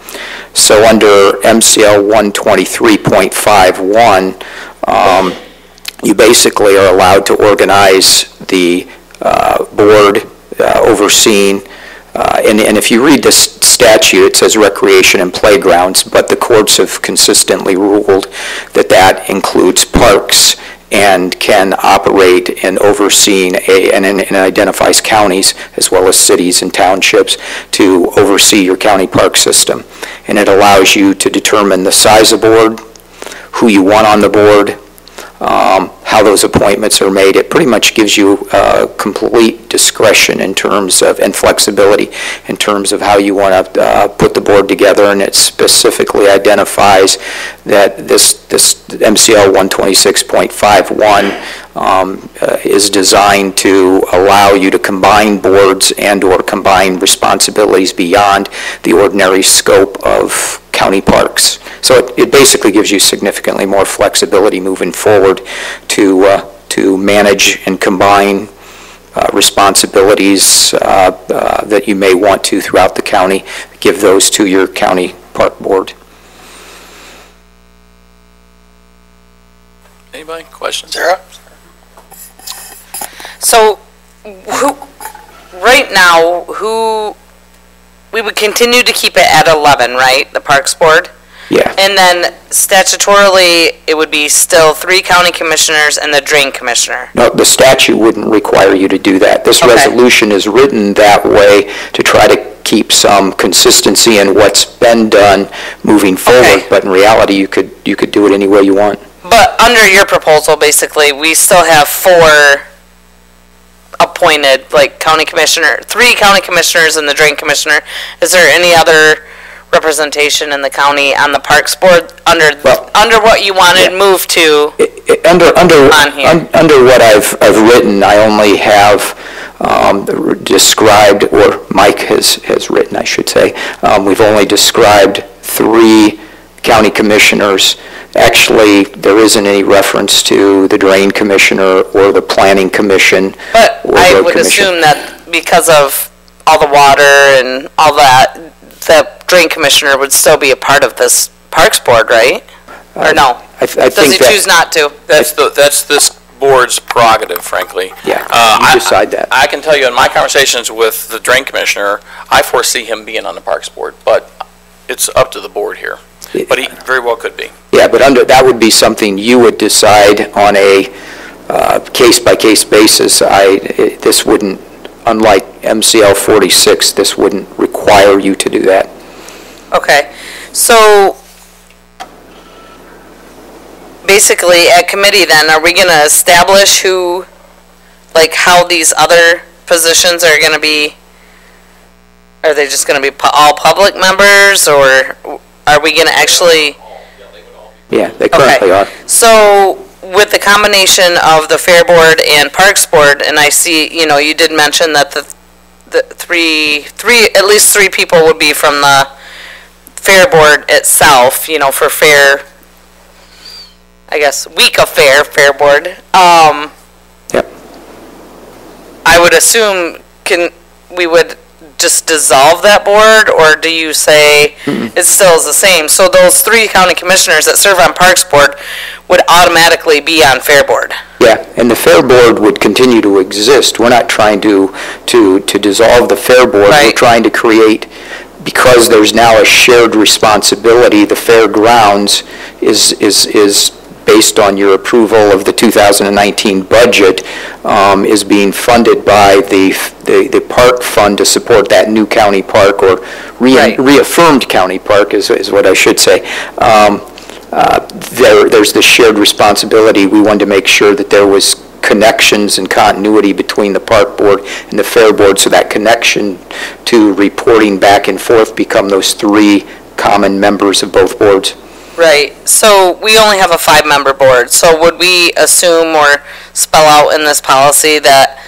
So under MCL 123.51, you basically are allowed to organize the board overseeing, and if you read this statute, it says recreation and playgrounds, but the courts have consistently ruled that that includes parks and can operate and overseeing and identifies counties as well as cities and townships to oversee your county park system. And it allows you to determine the size of board, who you want on the board, how those appointments are made. It pretty much gives you complete discretion in terms of, and flexibility in terms of how you want to put the board together, and it specifically identifies that this MCL 126.51 is designed to allow you to combine boards and or combine responsibilities beyond the ordinary scope of county parks. So it basically gives you significantly more flexibility moving forward to manage and combine responsibilities that you may want to throughout the county. Give those to your county park board. Anybody? Questions? Sarah? So, right now, we would continue to keep it at 11, right? The Parks Board? Yeah. And then statutorily, it would be still 3 county commissioners and the drain commissioner. No, the statute wouldn't require you to do that. This resolution is written that way to try to keep some consistency in what's been done moving forward, but in reality, you could do it any way you want. But under your proposal, basically, we still have 4 appointed, like county commissioner, 3 county commissioners and the drain commissioner. Is there any other representation in the county on the Parks Board under what you wanted moved to under what I've written? I only have described, or Mike has written, I should say. We've only described 3 county commissioners, actually, there isn't any reference to the drain commissioner or the planning commission. But or I road would commission. assume that because of all the water and all that, the drain commissioner would still be a part of this Parks Board, right? Or no? I Does think he that- choose not to? That's this board's prerogative, frankly. Yeah, you decide that. I can tell you in my conversations with the drain commissioner, I foresee him being on the Parks Board, but it's up to the board here. But he very well could be. Yeah, but that would be something you would decide on a case-by-case basis. This wouldn't, unlike MCL 46, this wouldn't require you to do that. Okay, so basically at committee then, are we gonna establish who, like how these other positions are gonna be? Are they just gonna be all public members, or are we gonna actually? Yeah, they currently are. So with the combination of the Fair Board and Parks Board, and I see, you did mention that the at least three people would be from the Fair Board itself, for fair, I guess, week of Fair Board. Yep. I would assume, we would just dissolve that board, or do you say it still is the same? So those three county commissioners that serve on Parks Board would automatically be on Fair Board? Yeah, and the Fair Board would continue to exist. We're not trying to dissolve the Fair Board. Right. We're trying to create, because there's now a shared responsibility, the fairgrounds is based on your approval of the 2019 budget, is being funded by the park fund to support that new county park, or reaffirmed county park is what I should say. There's the shared responsibility. We wanted to make sure that there was connections and continuity between the Park Board and the Fair Board, so that connection to reporting back and forth become those three common members of both boards. Right, so we only have a 5-member board, so would we assume or spell out in this policy that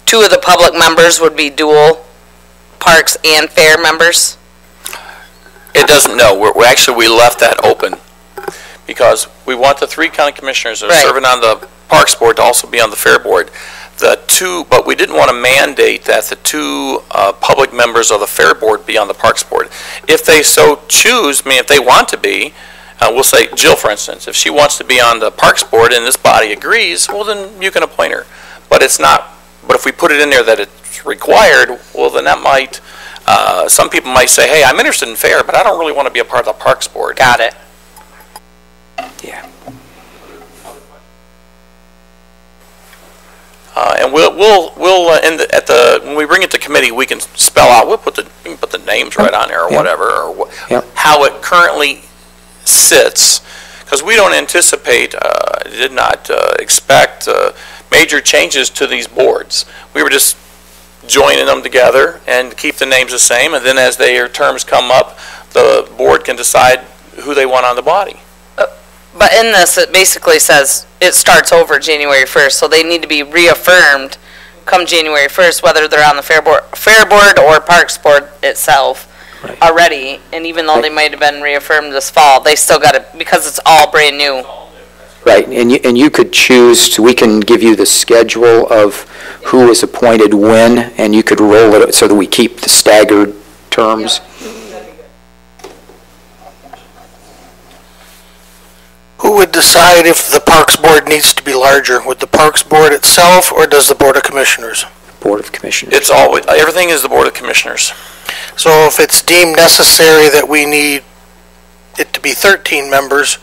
2 of the public members would be dual Parks and Fair members? It doesn't, no, we left that open, because we want the 3 county commissioners that are serving on the Parks Board to also be on the Fair Board. But we didn't want to mandate that the 2 public members of the Fair Board be on the Parks Board. If they so choose, if they want to be, we'll say Jill, for instance, if she wants to be on the Parks Board and this body agrees, well, then you can appoint her. But it's not, but if we put it in there that it's required, well, then that might, some people might say, hey, I'm interested in Fair, but I don't really want to be a part of the Parks Board. Got it. Yeah. And we'll when we bring it to committee, we can spell out, we can put the names right on there or whatever, or how it currently sits, because we don't anticipate, did not expect major changes to these boards. We were just joining them together and keep the names the same, and then as their terms come up, the board can decide who they want on the body. But in this, it basically says it starts over January 1st, so they need to be reaffirmed come January 1st, whether they're on the Fair Board or Parks Board itself already. And even though they might have been reaffirmed this fall, they still got to, because it's all brand new. Right, and you could choose we can give you the schedule of who is appointed when, and you could roll it so that we keep the staggered terms. Who would decide if the Parks Board needs to be larger? Would the Parks Board itself, or does the Board of Commissioners? Board of Commissioners. It's always, everything is the Board of Commissioners. So if it's deemed necessary that we need it to be 13 members,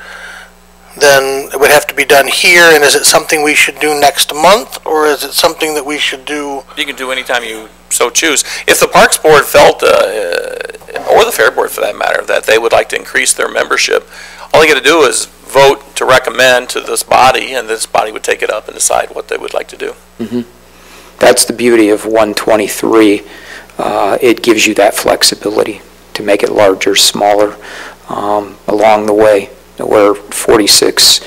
then it would have to be done here, and is it something we should do next month, or is it something that we should do? You can do anytime you so choose. If the Parks Board felt, or the Fair Board for that matter, that they would like to increase their membership, all you got to do is vote to recommend to this body, and this body would take it up and decide what they would like to do. Mm-hmm. That's the beauty of 123. It gives you that flexibility to make it larger, smaller along the way, where 46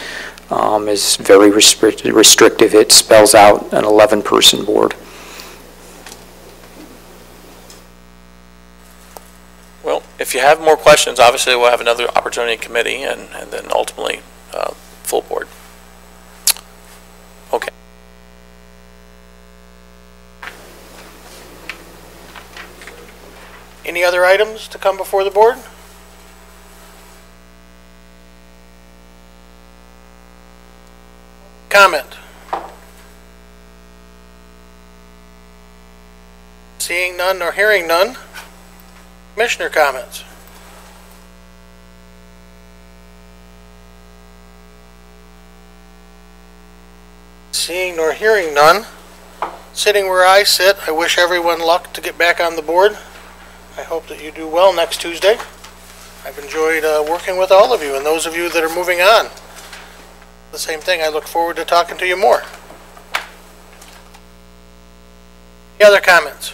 is very restrictive. It spells out an 11-person board. Well, if you have more questions, obviously we'll have another opportunity in committee and then ultimately full board. Okay. Any other items to come before the board? Comment? Seeing none nor hearing none. Commissioner comments? Seeing nor hearing none. Sitting where I sit, I wish everyone luck to get back on the board. I hope that you do well next Tuesday. I've enjoyed working with all of you and those of you that are moving on. The same thing, I look forward to talking to you more. Any other comments?